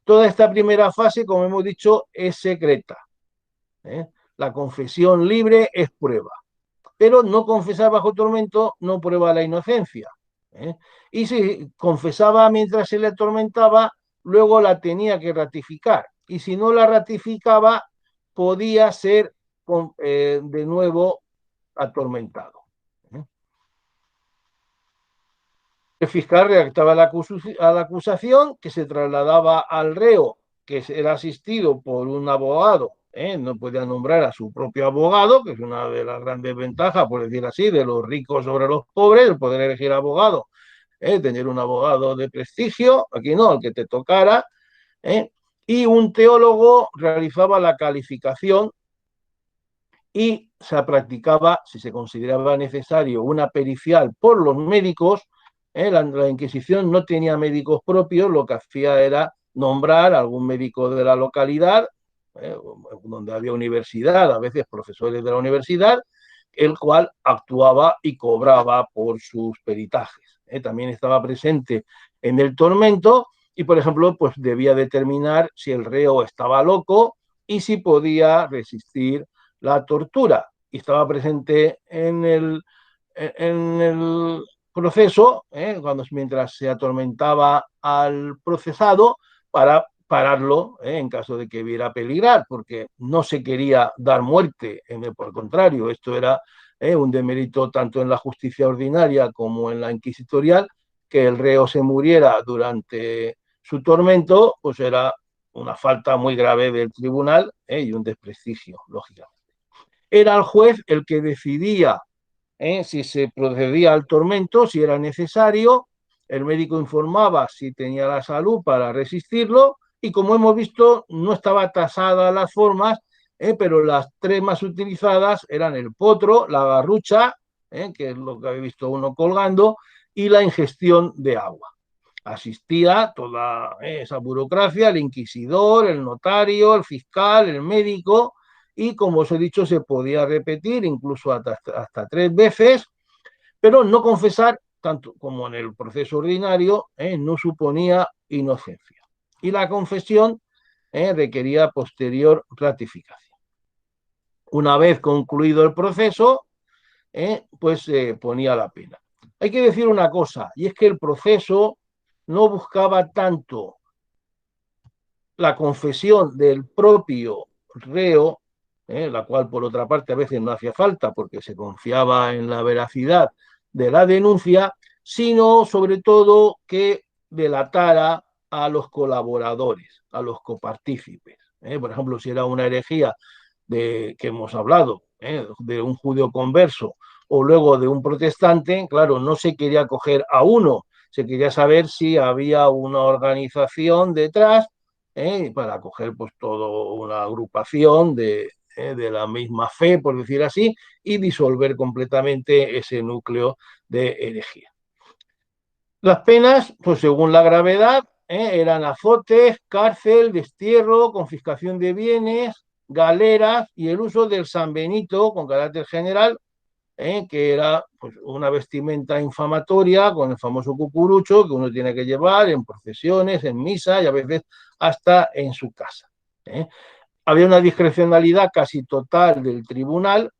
Toda esta primera fase, como hemos dicho, es secreta. La confesión libre es prueba, pero no confesar bajo tormento no prueba la inocencia. Y si confesaba mientras se le atormentaba, luego la tenía que ratificar. Y si no la ratificaba, podía ser de nuevo atormentado. El fiscal redactaba a la acusación, que se trasladaba al reo, que era asistido por un abogado. No podía nombrar a su propio abogado, que es una de las grandes ventajas, por decir así, de los ricos sobre los pobres, el poder elegir abogado, tener un abogado de prestigio. Aquí no, el que te tocara. Y un teólogo realizaba la calificación y se practicaba, si se consideraba necesario, una pericial por los médicos. La Inquisición no tenía médicos propios, lo que hacía era nombrar a algún médico de la localidad, donde había universidad, a veces profesores de la universidad, el cual actuaba y cobraba por sus peritajes. También estaba presente en el tormento y, por ejemplo, pues debía determinar si el reo estaba loco y si podía resistir la tortura. Y estaba presente en el proceso, mientras se atormentaba al procesado, para pararlo en caso de que viera peligrar, porque no se quería dar muerte. Por el contrario, esto era un demérito tanto en la justicia ordinaria como en la inquisitorial. Que el reo se muriera durante su tormento, pues era una falta muy grave del tribunal y un desprestigio, lógicamente. Era el juez el que decidía si se procedía al tormento, si era necesario. El médico informaba si tenía la salud para resistirlo, y como hemos visto, no estaba tasada las formas, pero las tres más utilizadas eran el potro, la garrucha, que es lo que habéis visto uno colgando, y la ingestión de agua. Asistía toda esa burocracia, el inquisidor, el notario, el fiscal, el médico, y como os he dicho, se podía repetir incluso hasta 3 veces, pero no confesar, tanto como en el proceso ordinario, no suponía inocencia. Y la confesión requería posterior ratificación. Una vez concluido el proceso, pues se ponía la pena. Hay que decir una cosa, y es que el proceso no buscaba tanto la confesión del propio reo, la cual por otra parte a veces no hacía falta porque se confiaba en la veracidad de la denuncia, sino sobre todo que delatara a los colaboradores, a los copartícipes. Por ejemplo, si era una herejía que hemos hablado, de un judío converso o luego de un protestante, claro, no se quería coger a uno, se quería saber si había una organización detrás para coger pues toda una agrupación de la misma fe, por decir así, y disolver completamente ese núcleo de herejía. Las penas, pues según la gravedad, eran azotes, cárcel, destierro, confiscación de bienes, galeras y el uso del San Benito con carácter general, que era pues, una vestimenta infamatoria con el famoso cucurucho que uno tiene que llevar en procesiones, en misa y a veces hasta en su casa. Había una discrecionalidad casi total del tribunal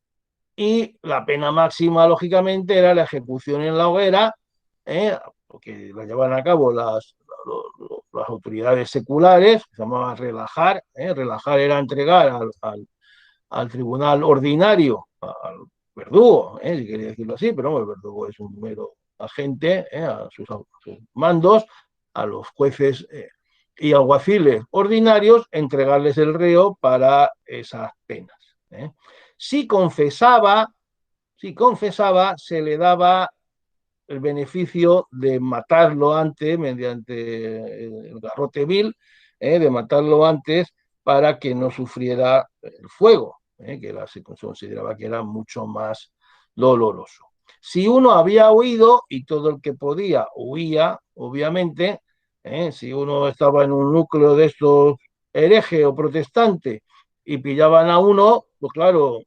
y la pena máxima, lógicamente, era la ejecución en la hoguera, porque la llevaban a cabo las autoridades seculares, que se llamaba relajar. Relajar era entregar al tribunal ordinario, al verdugo, si quería decirlo así, pero el verdugo es un mero agente, a sus mandos, a los jueces y alguaciles ordinarios, entregarles el reo para esas penas. Si confesaba, si confesaba, se le daba el beneficio de matarlo antes, mediante el garrote vil, de matarlo antes para que no sufriera el fuego, que se consideraba que era mucho más doloroso. Si uno había huido, y todo el que podía huía, obviamente, si uno estaba en un núcleo de estos hereje o protestante y pillaban a uno, pues claro,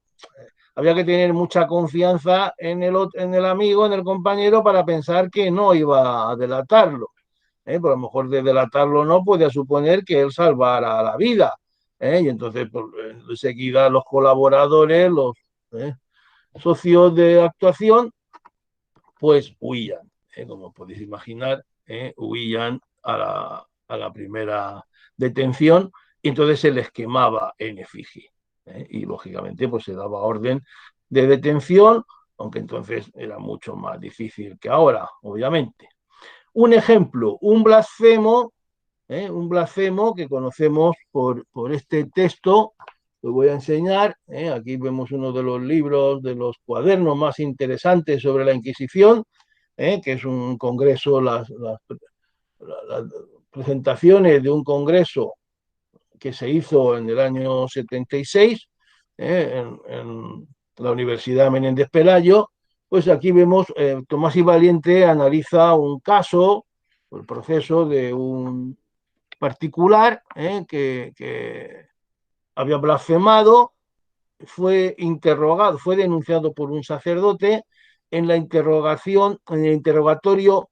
había que tener mucha confianza en el amigo, en el compañero, para pensar que no iba a delatarlo. Por lo mejor de delatarlo no podía suponer que él salvara la vida. Y entonces, pues, enseguida los colaboradores, los socios de actuación, pues huían. Como podéis imaginar, huían a la primera detención y entonces se les quemaba en efigie. Y lógicamente pues se daba orden de detención, aunque entonces era mucho más difícil que ahora, obviamente. Un ejemplo, un blasfemo que conocemos por este texto, lo voy a enseñar. Aquí vemos uno de los libros, de los cuadernos más interesantes sobre la Inquisición, que es un congreso, las presentaciones de un congreso que se hizo en el año 76 en la Universidad Menéndez Pelayo. Pues aquí vemos, Tomás y Valiente analiza un caso, el proceso de un particular que había blasfemado, fue interrogado, fue denunciado por un sacerdote. En la interrogación, en el interrogatorio,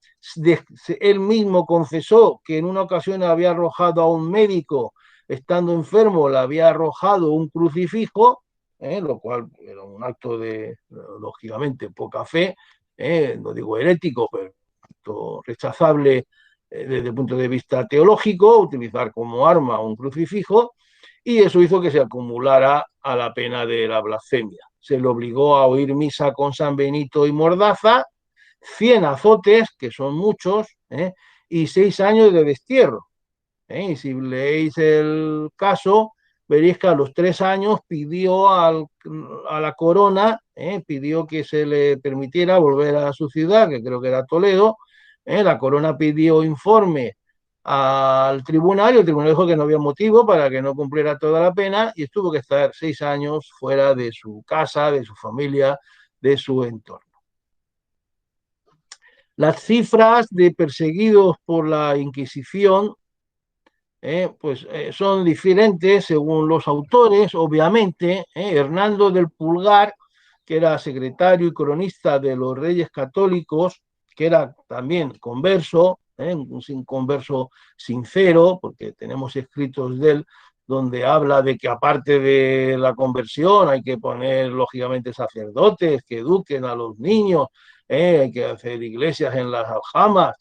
él mismo confesó que en una ocasión había arrojado a un médico, estando enfermo, le había arrojado un crucifijo, lo cual era un acto de, lógicamente, poca fe, no digo herético, pero rechazable desde el punto de vista teológico, utilizar como arma un crucifijo, y eso hizo que se acumulara a la pena de la blasfemia. Se le obligó a oír misa con San Benito y Mordaza, 100 azotes, que son muchos, y 6 años de destierro. Y si leéis el caso, veréis que a los 3 años pidió a la corona, pidió que se le permitiera volver a su ciudad, que creo que era Toledo. La corona pidió informe al tribunal y el tribunal dijo que no había motivo para que no cumpliera toda la pena y tuvo que estar 6 años fuera de su casa, de su familia, de su entorno. Las cifras de perseguidos por la Inquisición son diferentes según los autores, obviamente. Hernando del Pulgar, que era secretario y cronista de los Reyes Católicos, que era también converso, un converso sincero, porque tenemos escritos de él donde habla de que aparte de la conversión hay que poner lógicamente sacerdotes que eduquen a los niños, hay que hacer iglesias en las aljamas,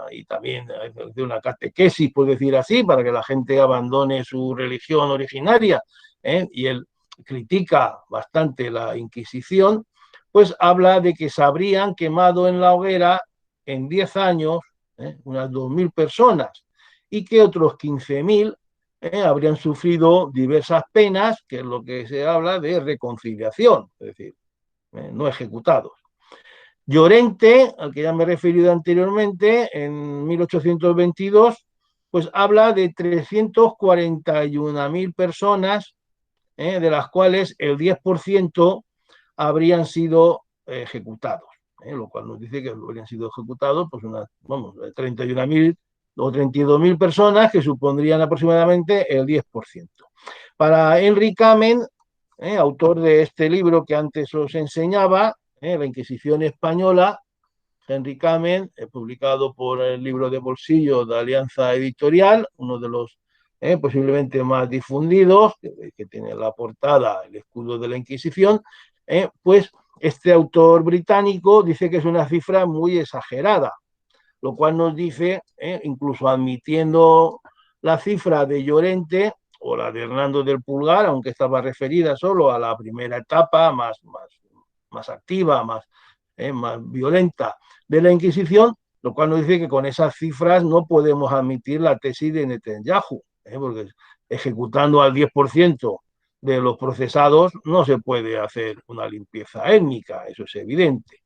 y también de una catequesis, por decir así, para que la gente abandone su religión originaria, y él critica bastante la Inquisición, pues habla de que se habrían quemado en la hoguera en 10 años unas 2.000 personas y que otros 15.000 habrían sufrido diversas penas, que es lo que se habla de reconciliación, es decir, no ejecutados. Llorente, al que ya me he referido anteriormente, en 1822, pues habla de 341.000 personas, de las cuales el 10% habrían sido ejecutados, lo cual nos dice que habrían sido ejecutados pues 31.000 o 32.000 personas, que supondrían aproximadamente el 10%. Para Henry Kamen, autor de este libro que antes os enseñaba, La Inquisición Española, Henry Kamen, publicado por el libro de bolsillo de Alianza Editorial, uno de los posiblemente más difundidos, que tiene la portada, el escudo de la Inquisición. Pues este autor británico dice que es una cifra muy exagerada, lo cual nos dice, incluso admitiendo la cifra de Llorente o la de Hernando del Pulgar, aunque estaba referida solo a la primera etapa más activa, más violenta de la Inquisición, lo cual nos dice que con esas cifras no podemos admitir la tesis de Netanyahu, porque ejecutando al 10% de los procesados no se puede hacer una limpieza étnica, eso es evidente.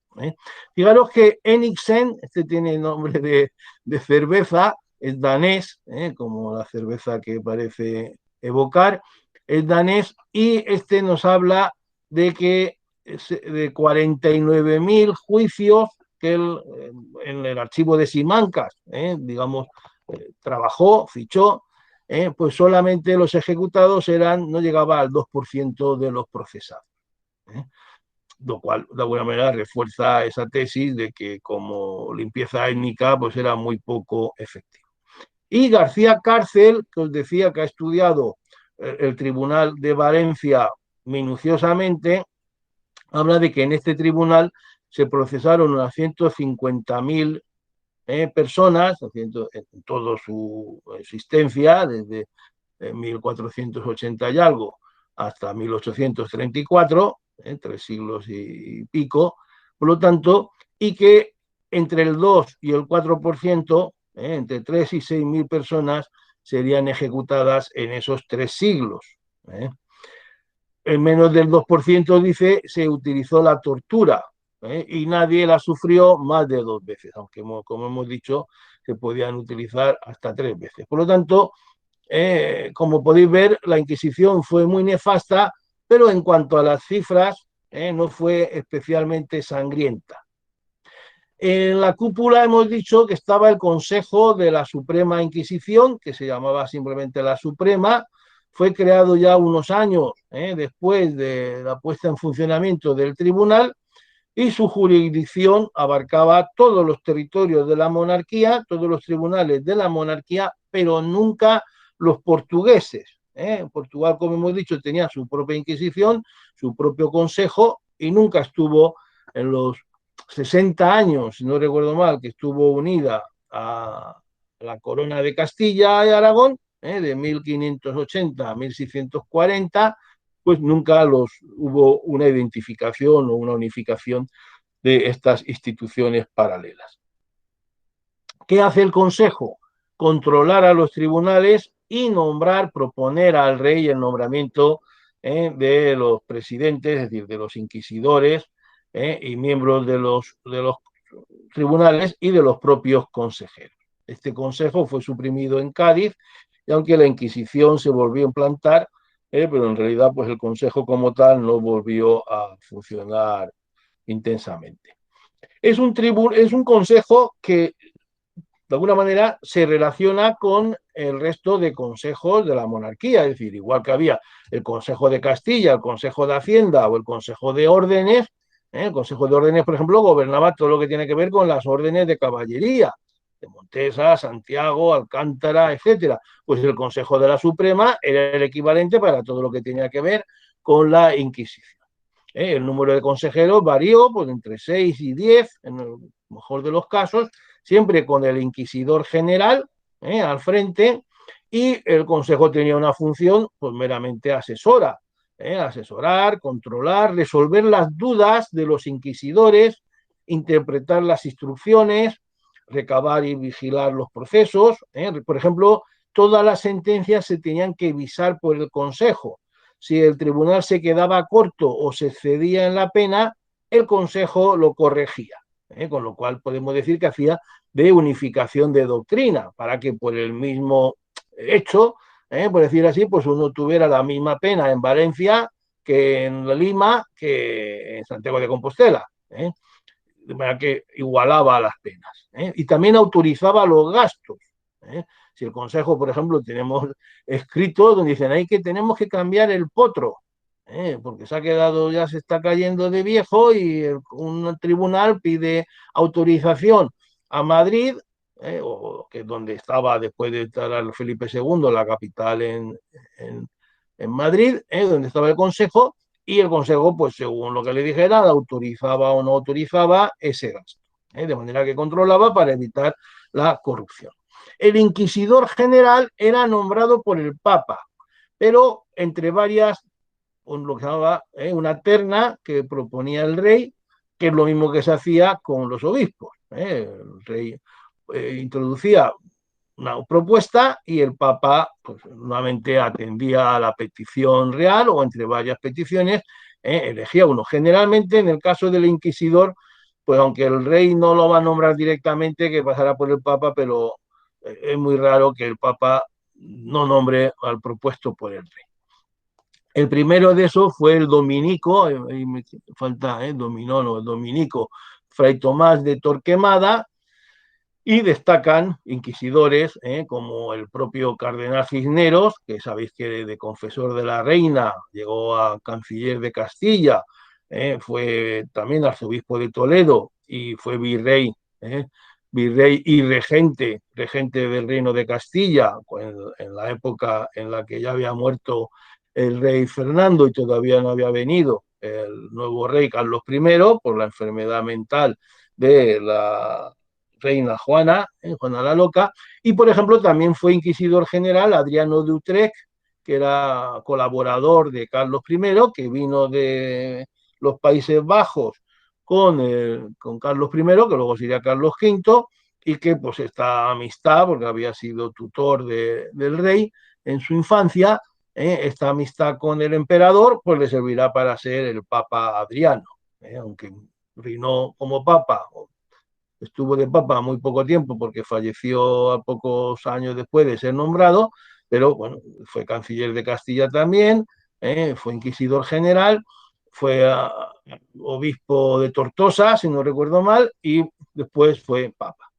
Fijaros que Henningsen, este tiene nombre de cerveza, es danés, como la cerveza que parece evocar, es danés, y este nos habla de que de 49.000 juicios que él, en el archivo de Simancas, digamos, trabajó, fichó, pues solamente los ejecutados no llegaba al 2% de los procesados. Lo cual de alguna manera refuerza esa tesis de que como limpieza étnica pues era muy poco efectivo. Y García Cárcel, que os decía que ha estudiado el Tribunal de Valencia minuciosamente, habla de que en este tribunal se procesaron unas 150.000 personas, en toda su existencia, desde 1480 y algo hasta 1834, 3 siglos y pico, por lo tanto, y que entre el 2 y el 4%, entre 3 y 6.000 personas, serían ejecutadas en esos 3 siglos. En menos del 2%, dice, se utilizó la tortura, y nadie la sufrió más de 2 veces, aunque como hemos dicho, se podían utilizar hasta 3 veces. Por lo tanto, como podéis ver, la Inquisición fue muy nefasta, pero en cuanto a las cifras, no fue especialmente sangrienta. En la cúpula hemos dicho que estaba el Consejo de la Suprema Inquisición, que se llamaba simplemente la Suprema. Fue creado ya unos años después de la puesta en funcionamiento del tribunal, y su jurisdicción abarcaba todos los territorios de la monarquía, todos los tribunales de la monarquía, pero nunca los portugueses. Portugal, como hemos dicho, tenía su propia Inquisición, su propio consejo, y nunca estuvo en los 60 años, si no recuerdo mal, que estuvo unida a la corona de Castilla y Aragón, de 1580 a 1640, pues nunca hubo una identificación o una unificación de estas instituciones paralelas. ¿Qué hace el Consejo? Controlar a los tribunales y proponer al rey el nombramiento de los presidentes, es decir, de los inquisidores y miembros de los tribunales y de los propios consejeros. Este consejo fue suprimido en Cádiz, y aunque la Inquisición se volvió a implantar, pero en realidad pues el consejo como tal no volvió a funcionar intensamente. Es un consejo que de alguna manera se relaciona con el resto de consejos de la monarquía, es decir, igual que había el Consejo de Castilla, el Consejo de Hacienda o el Consejo de Órdenes. El Consejo de Órdenes, por ejemplo, gobernaba todo lo que tiene que ver con las órdenes de caballería, de Montesa, Santiago, Alcántara, etcétera. Pues el Consejo de la Suprema era el equivalente para todo lo que tenía que ver con la Inquisición. El número de consejeros varió pues, entre 6 y 10, en el mejor de los casos, siempre con el inquisidor general al frente, y el consejo tenía una función pues meramente asesora, asesorar, controlar, resolver las dudas de los inquisidores, interpretar las instrucciones, recabar y vigilar los procesos. Por ejemplo, todas las sentencias se tenían que visar por el consejo. Si el tribunal se quedaba corto o se excedía en la pena, el consejo lo corregía. Con lo cual podemos decir que hacía de unificación de doctrina, para que por el mismo hecho, por decir así, pues uno tuviera la misma pena en Valencia que en Lima, que en Santiago de Compostela, de manera que igualaba las penas. Y también autorizaba los gastos. Si el consejo, por ejemplo, tenemos escrito donde dicen ahí que tenemos que cambiar el potro, porque ya se está cayendo de viejo, y un tribunal pide autorización a Madrid, que es donde estaba después de estar Felipe II, la capital en Madrid, donde estaba el Consejo, y el Consejo, pues según lo que le dijera, autorizaba o no autorizaba ese gasto. de manera que controlaba para evitar la corrupción. El inquisidor general era nombrado por el Papa, pero entre varias, lo que se llamaba una terna que proponía el rey, que es lo mismo que se hacía con los obispos. El rey introducía una propuesta y el Papa pues, nuevamente atendía a la petición real o entre varias peticiones elegía uno. Generalmente en el caso del inquisidor, pues aunque el rey no lo va a nombrar directamente, que pasará por el Papa, pero es muy raro que el Papa no nombre al propuesto por el rey. El primero de esos fue el dominico, me falta, dominó, no, el dominico, Fray Tomás de Torquemada, y destacan inquisidores como el propio cardenal Cisneros, que sabéis que de confesor de la reina llegó a canciller de Castilla, fue también arzobispo de Toledo y fue virrey, virrey y regente del reino de Castilla, en la época en la que ya había muerto el rey Fernando y todavía no había venido el nuevo rey Carlos I por la enfermedad mental de la reina Juana, Juana la Loca, y por ejemplo también fue inquisidor general Adriano de Utrecht, que era colaborador de Carlos I, que vino de los Países Bajos con Carlos I, que luego sería Carlos V, y que pues esta amistad, porque había sido tutor del rey en su infancia, esta amistad con el emperador, pues le servirá para ser el Papa Adriano, aunque reinó como Papa, estuvo de Papa muy poco tiempo porque falleció a pocos años después de ser nombrado, pero bueno, fue canciller de Castilla también, fue inquisidor general, fue obispo de Tortosa, si no recuerdo mal, y después fue Papa.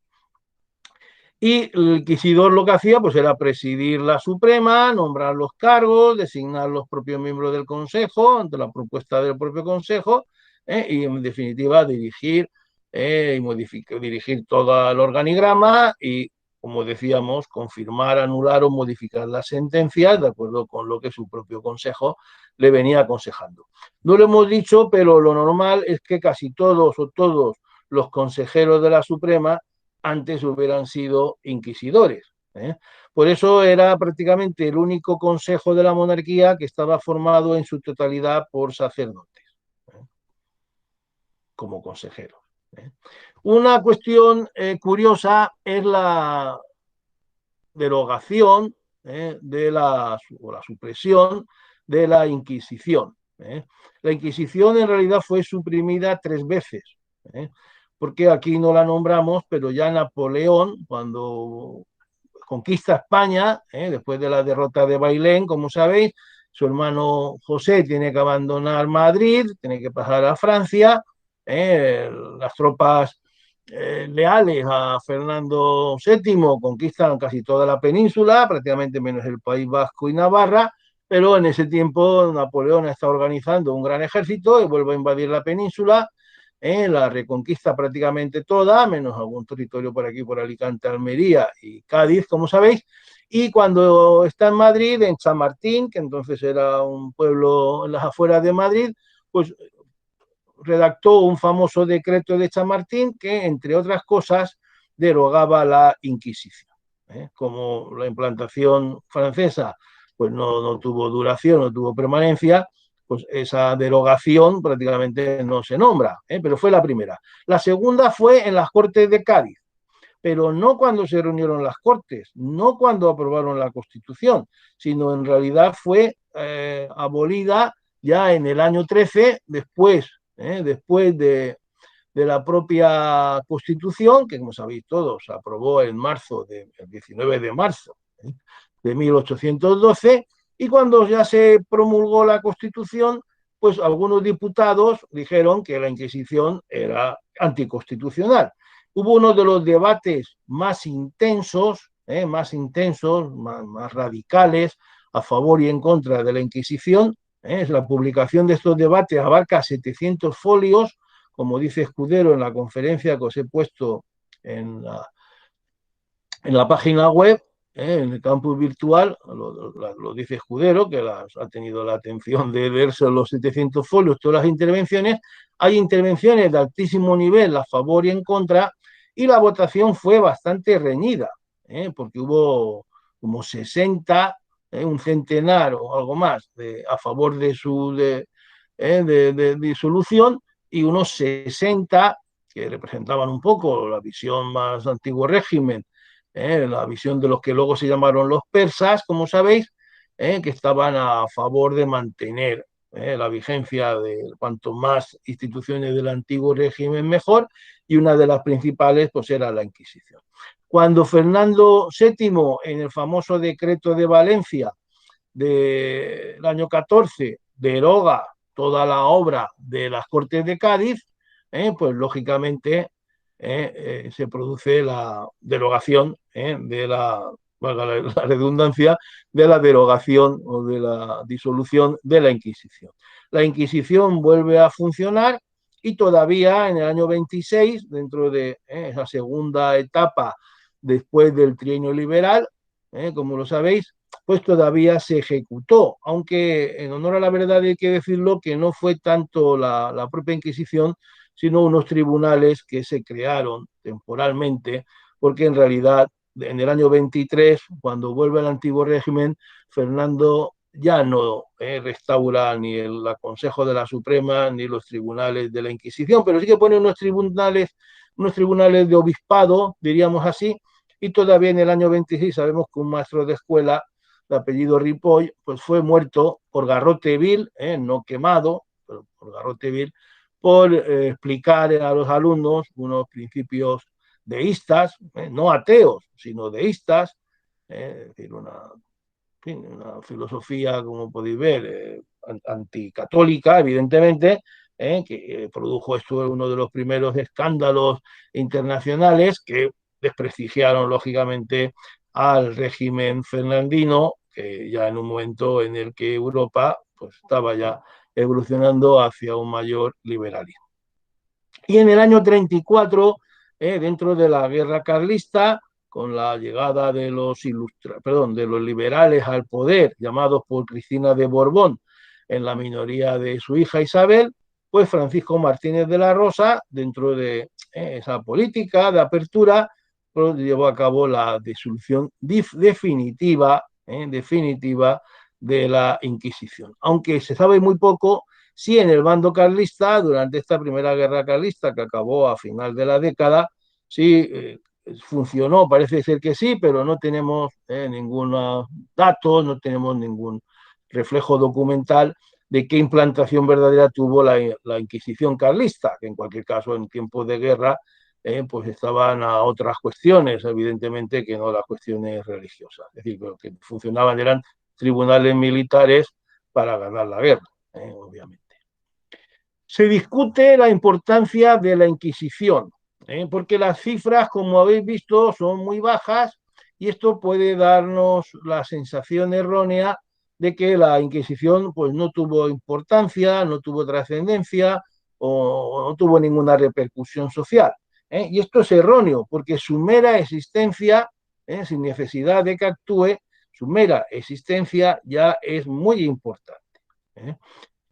Y el inquisidor lo que hacía pues era presidir la Suprema, nombrar los cargos, designar los propios miembros del Consejo ante la propuesta del propio Consejo y en definitiva dirigir y dirigir todo el organigrama y, como decíamos, confirmar, anular o modificar las sentencias de acuerdo con lo que su propio Consejo le venía aconsejando. No lo hemos dicho, pero lo normal es que casi todos o todos los consejeros de la Suprema antes hubieran sido inquisidores. Por eso era prácticamente el único consejo de la monarquía que estaba formado en su totalidad por sacerdotes, como consejeros. Una cuestión curiosa es la derogación o la supresión de la Inquisición. La Inquisición en realidad fue suprimida 3 veces. Porque aquí no la nombramos, pero ya Napoleón, cuando conquista España, después de la derrota de Bailén, como sabéis, su hermano José tiene que abandonar Madrid, tiene que pasar a Francia, las tropas leales a Fernando VII conquistan casi toda la península, prácticamente menos el País Vasco y Navarra, pero en ese tiempo Napoleón está organizando un gran ejército y vuelve a invadir la península, la reconquista prácticamente toda, menos algún territorio por aquí, por Alicante, Almería y Cádiz, como sabéis, y cuando está en Madrid, en Chamartín, que entonces era un pueblo en las afueras de Madrid, pues redactó un famoso decreto de Chamartín que, entre otras cosas, derogaba la Inquisición. Como la implantación francesa pues no tuvo duración, no tuvo permanencia, pues esa derogación prácticamente no se nombra, pero fue la primera. La segunda fue en las Cortes de Cádiz, pero no cuando se reunieron las Cortes, no cuando aprobaron la Constitución, sino en realidad fue abolida ya en el año 13, después de la propia Constitución, que como sabéis todos, se aprobó en marzo, el 19 de marzo de 1812, y cuando ya se promulgó la Constitución, pues algunos diputados dijeron que la Inquisición era anticonstitucional. Hubo uno de los debates más intensos, más radicales, a favor y en contra de la Inquisición. La publicación de estos debates abarca 700 folios, como dice Escudero en la conferencia que os he puesto en la página web, en el campus virtual, lo dice Escudero, que ha tenido la atención de leerse los 700 folios, todas las intervenciones. Hay intervenciones de altísimo nivel a favor y en contra, y la votación fue bastante reñida, porque hubo como 60, un centenar o algo más a favor de disolución, y unos 60 que representaban un poco la visión más antiguo régimen, la visión de los que luego se llamaron los persas, como sabéis, que estaban a favor de mantener la vigencia de cuanto más instituciones del antiguo régimen mejor, y una de las principales pues era la Inquisición. Cuando Fernando VII, en el famoso decreto de Valencia del año 14, deroga toda la obra de las Cortes de Cádiz, pues lógicamente se produce la derogación de valga la redundancia, de la derogación o de la disolución de la Inquisición. La Inquisición vuelve a funcionar y todavía en el año 26, dentro de esa segunda etapa después del trienio liberal, como lo sabéis, pues todavía se ejecutó, aunque en honor a la verdad hay que decirlo que no fue tanto la propia Inquisición, sino unos tribunales que se crearon temporalmente, porque en realidad en el año 23, cuando vuelve al antiguo régimen, Fernando ya no restaura ni el Consejo de la Suprema ni los tribunales de la Inquisición, pero sí que pone unos tribunales de obispado, diríamos así, y todavía en el año 26 sabemos que un maestro de escuela de apellido Ripoll, pues fue muerto por garrote vil, no quemado, pero por garrote vil, por explicar a los alumnos unos principios deístas, no ateos, sino deístas, es decir, una filosofía, como podéis ver, anticatólica, evidentemente, que produjo esto uno de los primeros escándalos internacionales que desprestigiaron, lógicamente, al régimen fernandino, que ya en un momento en el que Europa pues, estaba ya evolucionando hacia un mayor liberalismo. Y en el año 34, dentro de la guerra carlista, con la llegada de de los liberales al poder, llamados por Cristina de Borbón, en la minoría de su hija Isabel, pues Francisco Martínez de la Rosa, dentro de esa política de apertura, pues llevó a cabo la disolución definitiva de la Inquisición. Aunque se sabe muy poco sí, en el bando carlista, durante esta primera guerra carlista que acabó a final de la década, sí funcionó, parece ser que sí, pero no tenemos ningún dato, no tenemos ningún reflejo documental de qué implantación verdadera tuvo la Inquisición carlista, que en cualquier caso en tiempos de guerra pues estaban a otras cuestiones, evidentemente que no las cuestiones religiosas. Es decir, lo que funcionaban eran tribunales militares para ganar la guerra, obviamente. Se discute la importancia de la Inquisición, porque las cifras, como habéis visto, son muy bajas y esto puede darnos la sensación errónea de que la Inquisición pues, no tuvo importancia, no tuvo trascendencia o no tuvo ninguna repercusión social. Y esto es erróneo, porque su mera existencia, sin necesidad de que actúe, su mera existencia ya es muy importante.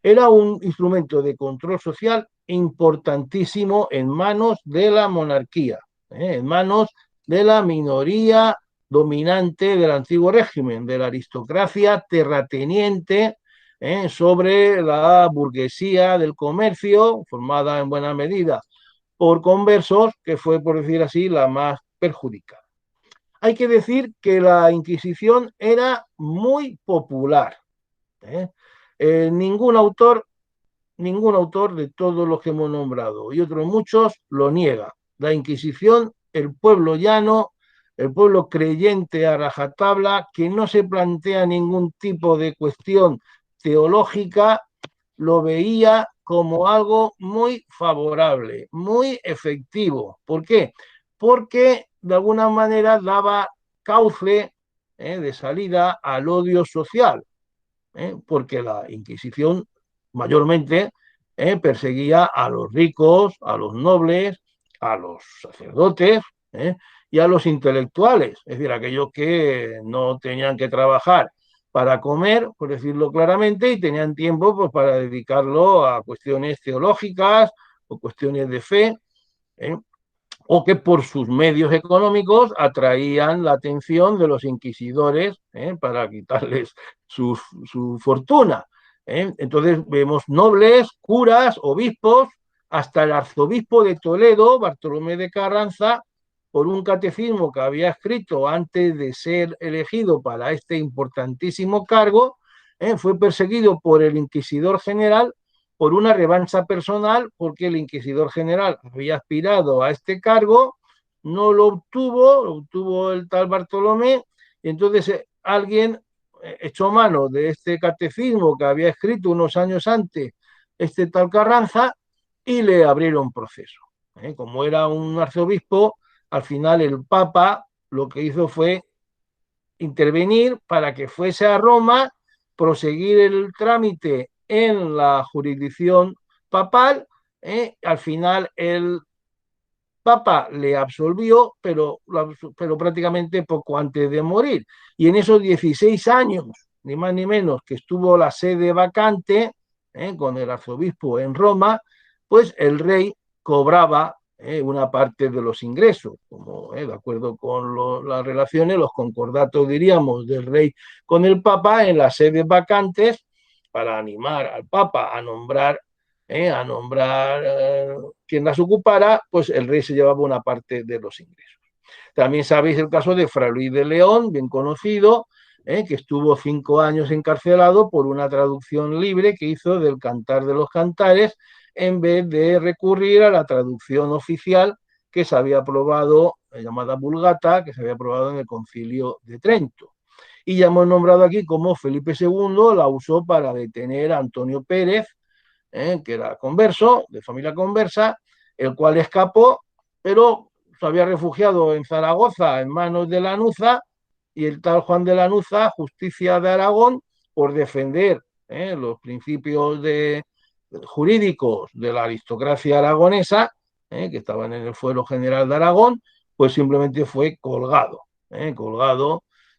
Era un instrumento de control social importantísimo en manos de la monarquía, en manos de la minoría dominante del antiguo régimen, de la aristocracia terrateniente, sobre la burguesía del comercio, formada en buena medida por conversos, que fue, por decir así, la más perjudicada. Hay que decir que la Inquisición era muy popular. ¿eh? Ningún autor de todos los que hemos nombrado y otros muchos lo niega. La Inquisición, el pueblo llano, el pueblo creyente a rajatabla, que no se plantea ningún tipo de cuestión teológica, lo veía como algo muy favorable, muy efectivo. ¿Por qué? Porque de alguna manera daba cauce de salida al odio social, porque la Inquisición mayormente perseguía a los ricos, a los nobles, a los sacerdotes, y a los intelectuales, es decir, aquellos que no tenían que trabajar para comer, por decirlo claramente, y tenían tiempo pues, para dedicarlo a cuestiones teológicas o cuestiones de fe, ¿eh? O que por sus medios económicos atraían la atención de los inquisidores para quitarles su fortuna. Entonces vemos nobles, curas, obispos, hasta el arzobispo de Toledo, Bartolomé de Carranza, por un catecismo que había escrito antes de ser elegido para este importantísimo cargo, fue perseguido por el inquisidor general por una revancha personal, porque el inquisidor general había aspirado a este cargo, no lo obtuvo el tal Bartolomé, y entonces alguien echó mano de este catecismo que había escrito unos años antes este tal Carranza y le abrieron proceso. Como era un arzobispo, al final el Papa lo que hizo fue intervenir para que fuese a Roma, proseguir el trámite en la jurisdicción papal. Al final el Papa le absolvió, pero prácticamente poco antes de morir. Y en esos 16 años, ni más ni menos, que estuvo la sede vacante con el arzobispo en Roma, pues el rey cobraba una parte de los ingresos, como de acuerdo con las relaciones, los concordatos, diríamos, del rey con el Papa en las sedes vacantes para animar al Papa a nombrar quien las ocupara, pues el rey se llevaba una parte de los ingresos. También sabéis el caso de Fray Luis de León, bien conocido, que estuvo 5 años encarcelado por una traducción libre que hizo del Cantar de los Cantares, en vez de recurrir a la traducción oficial que se había aprobado, llamada Vulgata, que se había aprobado en el Concilio de Trento. Y ya hemos nombrado aquí cómo Felipe II la usó para detener a Antonio Pérez, que era converso, de familia conversa, el cual escapó, pero se había refugiado en Zaragoza en manos de Lanuza, y el tal Juan de Lanuza, justicia de Aragón, por defender los principios jurídicos de la aristocracia aragonesa, que estaban en el fuero general de Aragón, pues simplemente fue colgado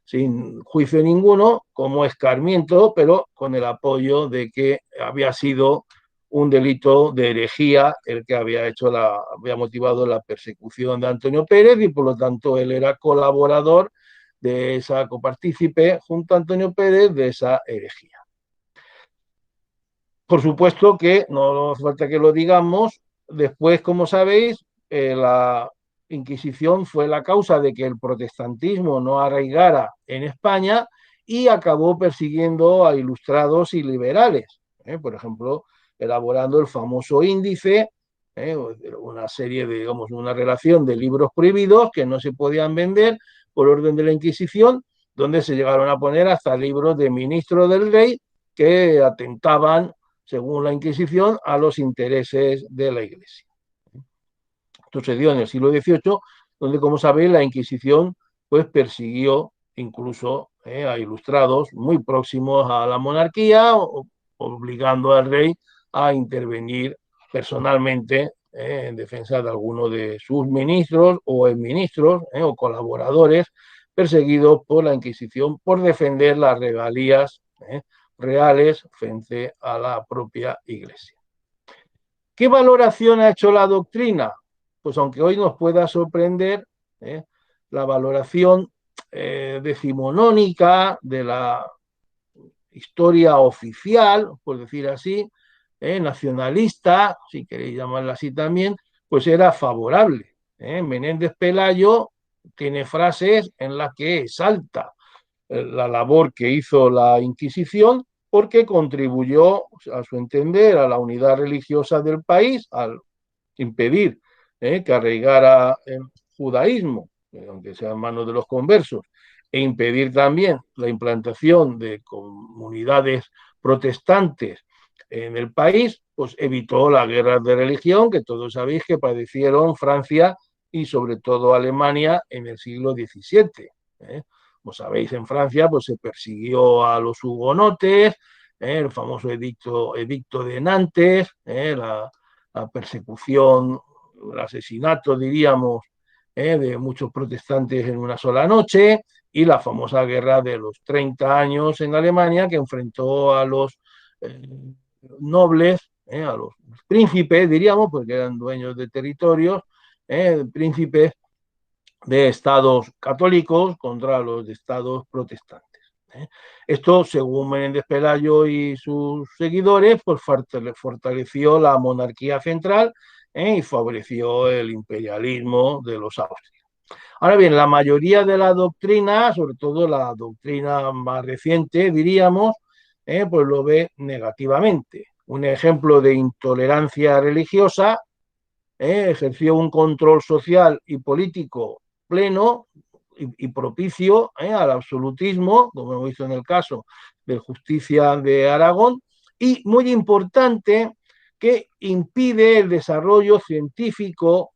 sin juicio ninguno, como escarmiento, pero con el apoyo de que había sido un delito de herejía el que había motivado la persecución de Antonio Pérez, y por lo tanto él era colaborador de esa, copartícipe junto a Antonio Pérez de esa herejía. Por supuesto que no hace falta que lo digamos, después, como sabéis, la Inquisición fue la causa de que el protestantismo no arraigara en España y acabó persiguiendo a ilustrados y liberales. Por ejemplo, elaborando el famoso índice, una serie de, digamos, una relación de libros prohibidos que no se podían vender por orden de la Inquisición, donde se llegaron a poner hasta libros de ministros del rey que atentaban, según la Inquisición, a los intereses de la Iglesia. Esto sucedió en el siglo XVIII, donde, como sabéis, la Inquisición pues persiguió incluso a ilustrados muy próximos a la monarquía, obligando al rey a intervenir personalmente en defensa de alguno de sus ministros o exministros o colaboradores perseguidos por la Inquisición por defender las regalías reales frente a la propia Iglesia. ¿Qué valoración ha hecho la doctrina? Pues aunque hoy nos pueda sorprender, la valoración decimonónica de la historia oficial, por decir así, nacionalista, si queréis llamarla así también, pues era favorable. Menéndez Pelayo tiene frases en las que exalta la labor que hizo la Inquisición, porque contribuyó, a su entender, a la unidad religiosa del país, al impedir que arraigara el judaísmo, aunque sea en manos de los conversos, e impedir también la implantación de comunidades protestantes en el país, pues evitó las guerras de religión que todos sabéis que padecieron Francia y sobre todo Alemania en el siglo XVII. Como sabéis, en Francia pues se persiguió a los hugonotes, el famoso edicto de Nantes, la persecución, el asesinato, diríamos, de muchos protestantes en una sola noche, y la famosa guerra de los 30 años en Alemania, que enfrentó a los eh, nobles, a los príncipes, diríamos, porque eran dueños de territorios, príncipes de estados católicos contra los de estados protestantes. Esto, según Menéndez Pelayo y sus seguidores, pues fortaleció la monarquía central y favoreció el imperialismo de los Austrias. Ahora bien, la mayoría de la doctrina, sobre todo la doctrina más reciente, diríamos, pues lo ve negativamente. Un ejemplo de intolerancia religiosa, ejerció un control social y político pleno y propicio al absolutismo, como hemos visto en el caso de Justicia de Aragón, y muy importante, que impide el desarrollo científico,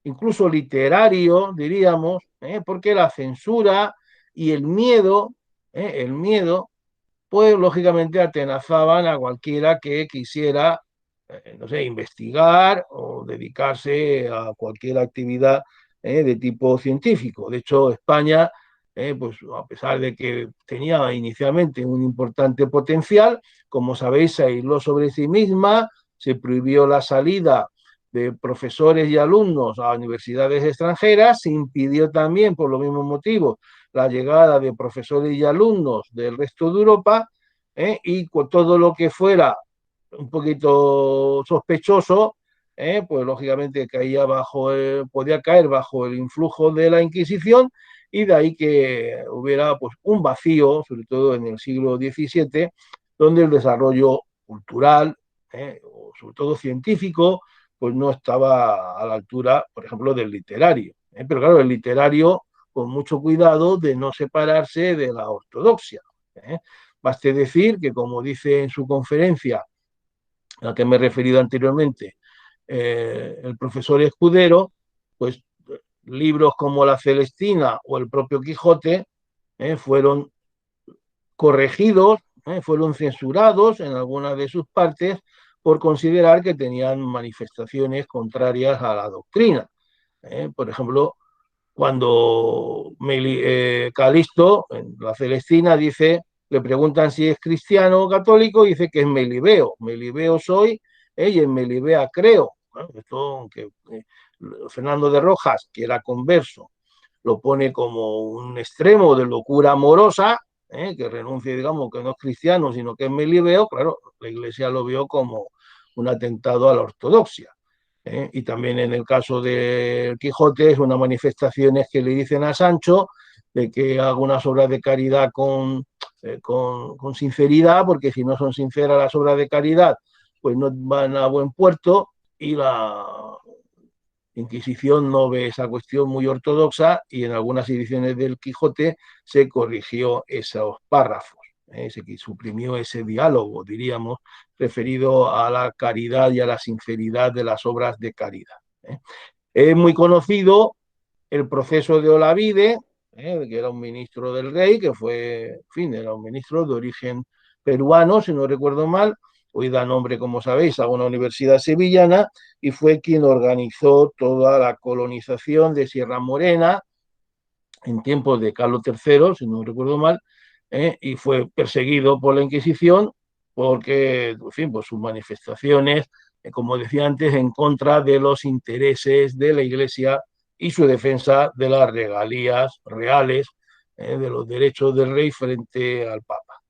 incluso literario, diríamos, porque la censura y el miedo, pues lógicamente atenazaban a cualquiera que quisiera, no sé, investigar o dedicarse a cualquier actividad de tipo científico. De hecho, España, pues a pesar de que tenía inicialmente un importante potencial, como sabéis, se aisló sobre sí misma, se prohibió la salida de profesores y alumnos a universidades extranjeras, se impidió también, por los mismos motivos, la llegada de profesores y alumnos del resto de Europa, y con todo lo que fuera un poquito sospechoso, pues lógicamente podía caer bajo el influjo de la Inquisición, y de ahí que hubiera pues un vacío, sobre todo en el siglo XVII, donde el desarrollo cultural, o sobre todo científico, pues no estaba a la altura, por ejemplo, del literario. Pero claro, el literario con mucho cuidado de no separarse de la ortodoxia. ¿eh? Baste decir que, como dice en su conferencia, a la que me he referido anteriormente, el profesor Escudero, pues libros como La Celestina o el propio Quijote fueron corregidos, fueron censurados en algunas de sus partes por considerar que tenían manifestaciones contrarias a la doctrina. Por ejemplo, cuando Calisto, en la Celestina, dice, le preguntan si es cristiano o católico, dice que es Melibeo. Melibeo soy, y en Melibea creo. Bueno, esto, aunque Fernando de Rojas, que era converso, lo pone como un extremo de locura amorosa, que renuncia, digamos, que no es cristiano, sino que es Melibeo, claro, la Iglesia lo vio como un atentado a la ortodoxia. Y también en el caso del Quijote es unas manifestaciones que le dicen a Sancho de que haga unas obras de caridad con sinceridad, porque si no son sinceras las obras de caridad, pues no van a buen puerto, y la Inquisición no ve esa cuestión muy ortodoxa, y en algunas ediciones del Quijote se corrigió esos párrafos. Se suprimió ese diálogo, diríamos, referido a la caridad y a la sinceridad de las obras de caridad. Es muy conocido el proceso de Olavide, que era un ministro del rey, que fue, en fin, era un ministro de origen peruano, si no recuerdo mal. Hoy da nombre, como sabéis, a una universidad sevillana, y fue quien organizó toda la colonización de Sierra Morena en tiempos de Carlos III, si no recuerdo mal, y fue perseguido por la Inquisición porque, en fin, por sus manifestaciones, como decía antes, en contra de los intereses de la Iglesia y su defensa de las regalías reales, de los derechos del rey frente al Papa.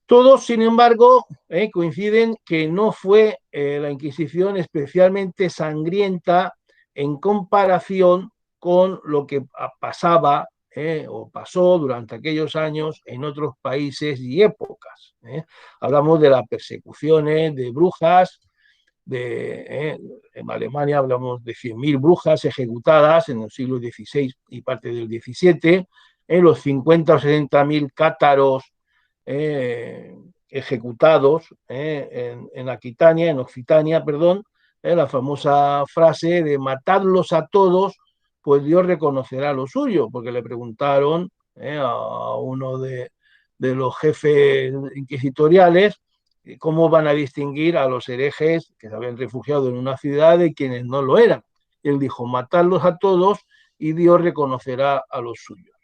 Todos, sin embargo, coinciden que no fue la Inquisición especialmente sangrienta en comparación con lo que pasaba o pasó durante aquellos años en otros países y épocas. Hablamos de las persecuciones de brujas, en Alemania hablamos de 100.000 brujas ejecutadas en el siglo XVI y parte del XVII, los 50 o 60.000 cátaros ejecutados en Aquitania, en Occitania, perdón, la famosa frase de matadlos a todos, pues Dios reconocerá lo suyo, porque le preguntaron a uno de los jefes inquisitoriales cómo van a distinguir a los herejes que se habían refugiado en una ciudad de quienes no lo eran. Y él dijo, matadlos a todos y Dios reconocerá a los suyos.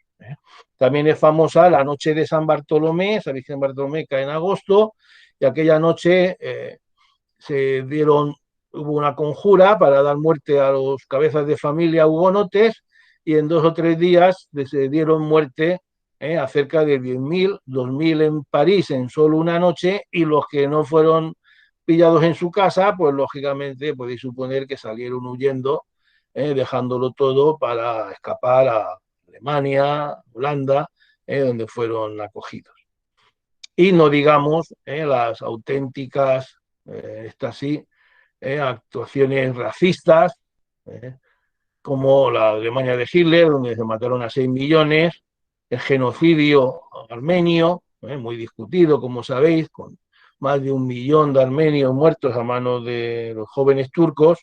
También es famosa la noche de San Bartolomé. Sabéis que San Bartolomé cae en agosto, y aquella noche hubo una conjura para dar muerte a los cabezas de familia hugonotes, y en 2 o 3 días se dieron muerte a cerca de 10.000, 2.000 en París en solo una noche, y los que no fueron pillados en su casa, pues lógicamente podéis suponer que salieron huyendo, dejándolo todo para escapar a Alemania, Holanda, donde fueron acogidos. Y no digamos las auténticas, estas sí, actuaciones racistas, eh, como la Alemania de Hitler, donde se mataron a 6 millones, el genocidio armenio, muy discutido, como sabéis, con más de 1 millón de armenios muertos a manos de los jóvenes turcos,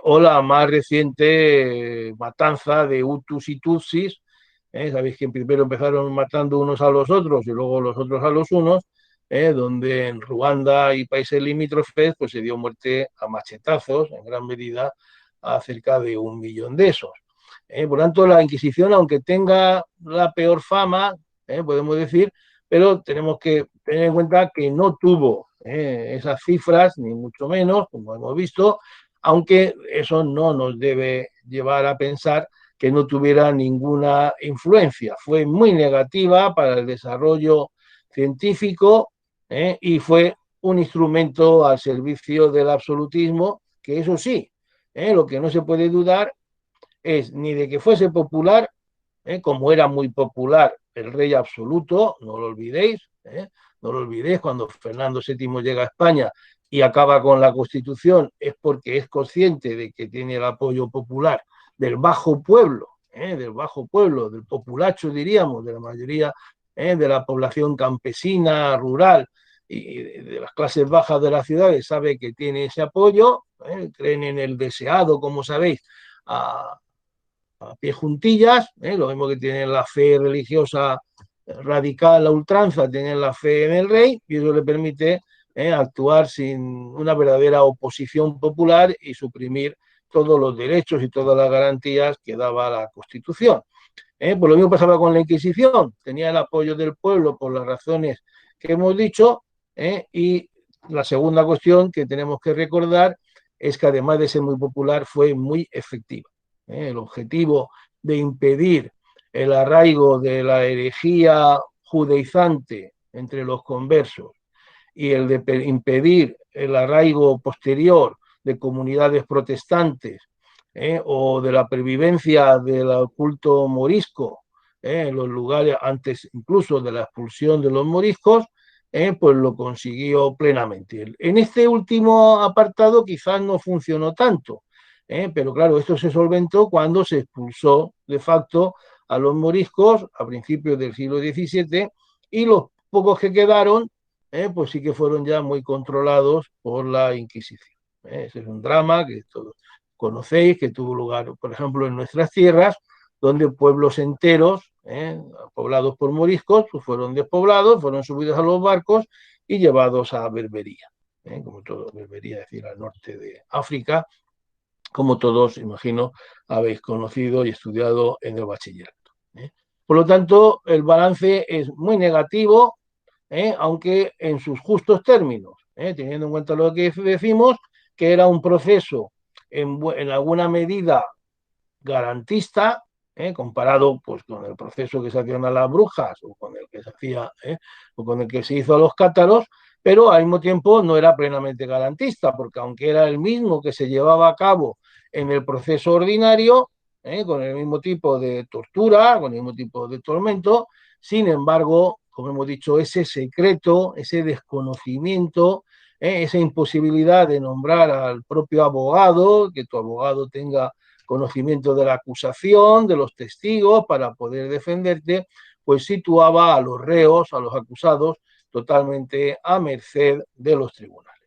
o la más reciente matanza de Hutus y Tutsis. Sabéis que primero empezaron matando unos a los otros y luego los otros a los unos, donde en Ruanda y países limítrofes pues se dio muerte a machetazos, en gran medida, a cerca de 1 millón de esos. Por tanto, la Inquisición, aunque tenga la peor fama, podemos decir, pero tenemos que tener en cuenta que no tuvo esas cifras, ni mucho menos, como hemos visto, aunque eso no nos debe llevar a pensar que no tuviera ninguna influencia. Fue muy negativa para el desarrollo científico, y fue un instrumento al servicio del absolutismo, que eso sí, lo que no se puede dudar es ni de que fuese popular, como era muy popular el rey absoluto, no lo olvidéis, no lo olvidéis, cuando Fernando VII llega a España y acaba con la Constitución, es porque es consciente de que tiene el apoyo popular del bajo pueblo, del populacho, diríamos, de la mayoría de la población campesina, rural y de las clases bajas de las ciudades, sabe que tiene ese apoyo, creen en el deseado, como sabéis, a pie juntillas, lo mismo que tienen la fe religiosa radical a ultranza, tienen la fe en el rey, y eso le permite actuar sin una verdadera oposición popular y suprimir todos los derechos y todas las garantías que daba la Constitución. Pues lo mismo pasaba con la Inquisición, tenía el apoyo del pueblo por las razones que hemos dicho, y la segunda cuestión que tenemos que recordar es que además de ser muy popular fue muy efectiva. El objetivo de impedir el arraigo de la herejía judaizante entre los conversos y el de impedir el arraigo posterior de comunidades protestantes, o de la pervivencia del culto morisco en los lugares antes incluso de la expulsión de los moriscos, pues lo consiguió plenamente. En este último apartado quizás no funcionó tanto, pero claro, esto se solventó cuando se expulsó de facto a los moriscos a principios del siglo XVII, y los pocos que quedaron, pues sí que fueron ya muy controlados por la Inquisición. Ese es un drama que todos conocéis, que tuvo lugar, por ejemplo, en nuestras tierras, donde pueblos enteros, poblados por moriscos, pues fueron despoblados, fueron subidos a los barcos y llevados a Berbería, como todo, Berbería, es decir, al norte de África, como todos, imagino, habéis conocido y estudiado en el bachillerato. Por lo tanto, el balance es muy negativo, aunque en sus justos términos, teniendo en cuenta lo que decimos, que era un proceso en alguna medida garantista, comparado pues, con el proceso que se hacían a las brujas o con el que se hacía, o con el que se hizo a los cátaros, pero al mismo tiempo no era plenamente garantista, porque aunque era el mismo que se llevaba a cabo en el proceso ordinario, con el mismo tipo de tortura, con el mismo tipo de tormento, sin embargo, como hemos dicho, ese secreto, ese desconocimiento, esa imposibilidad de nombrar al propio abogado, que tu abogado tenga conocimiento de la acusación, de los testigos, para poder defenderte, pues situaba a los reos, a los acusados, totalmente a merced de los tribunales.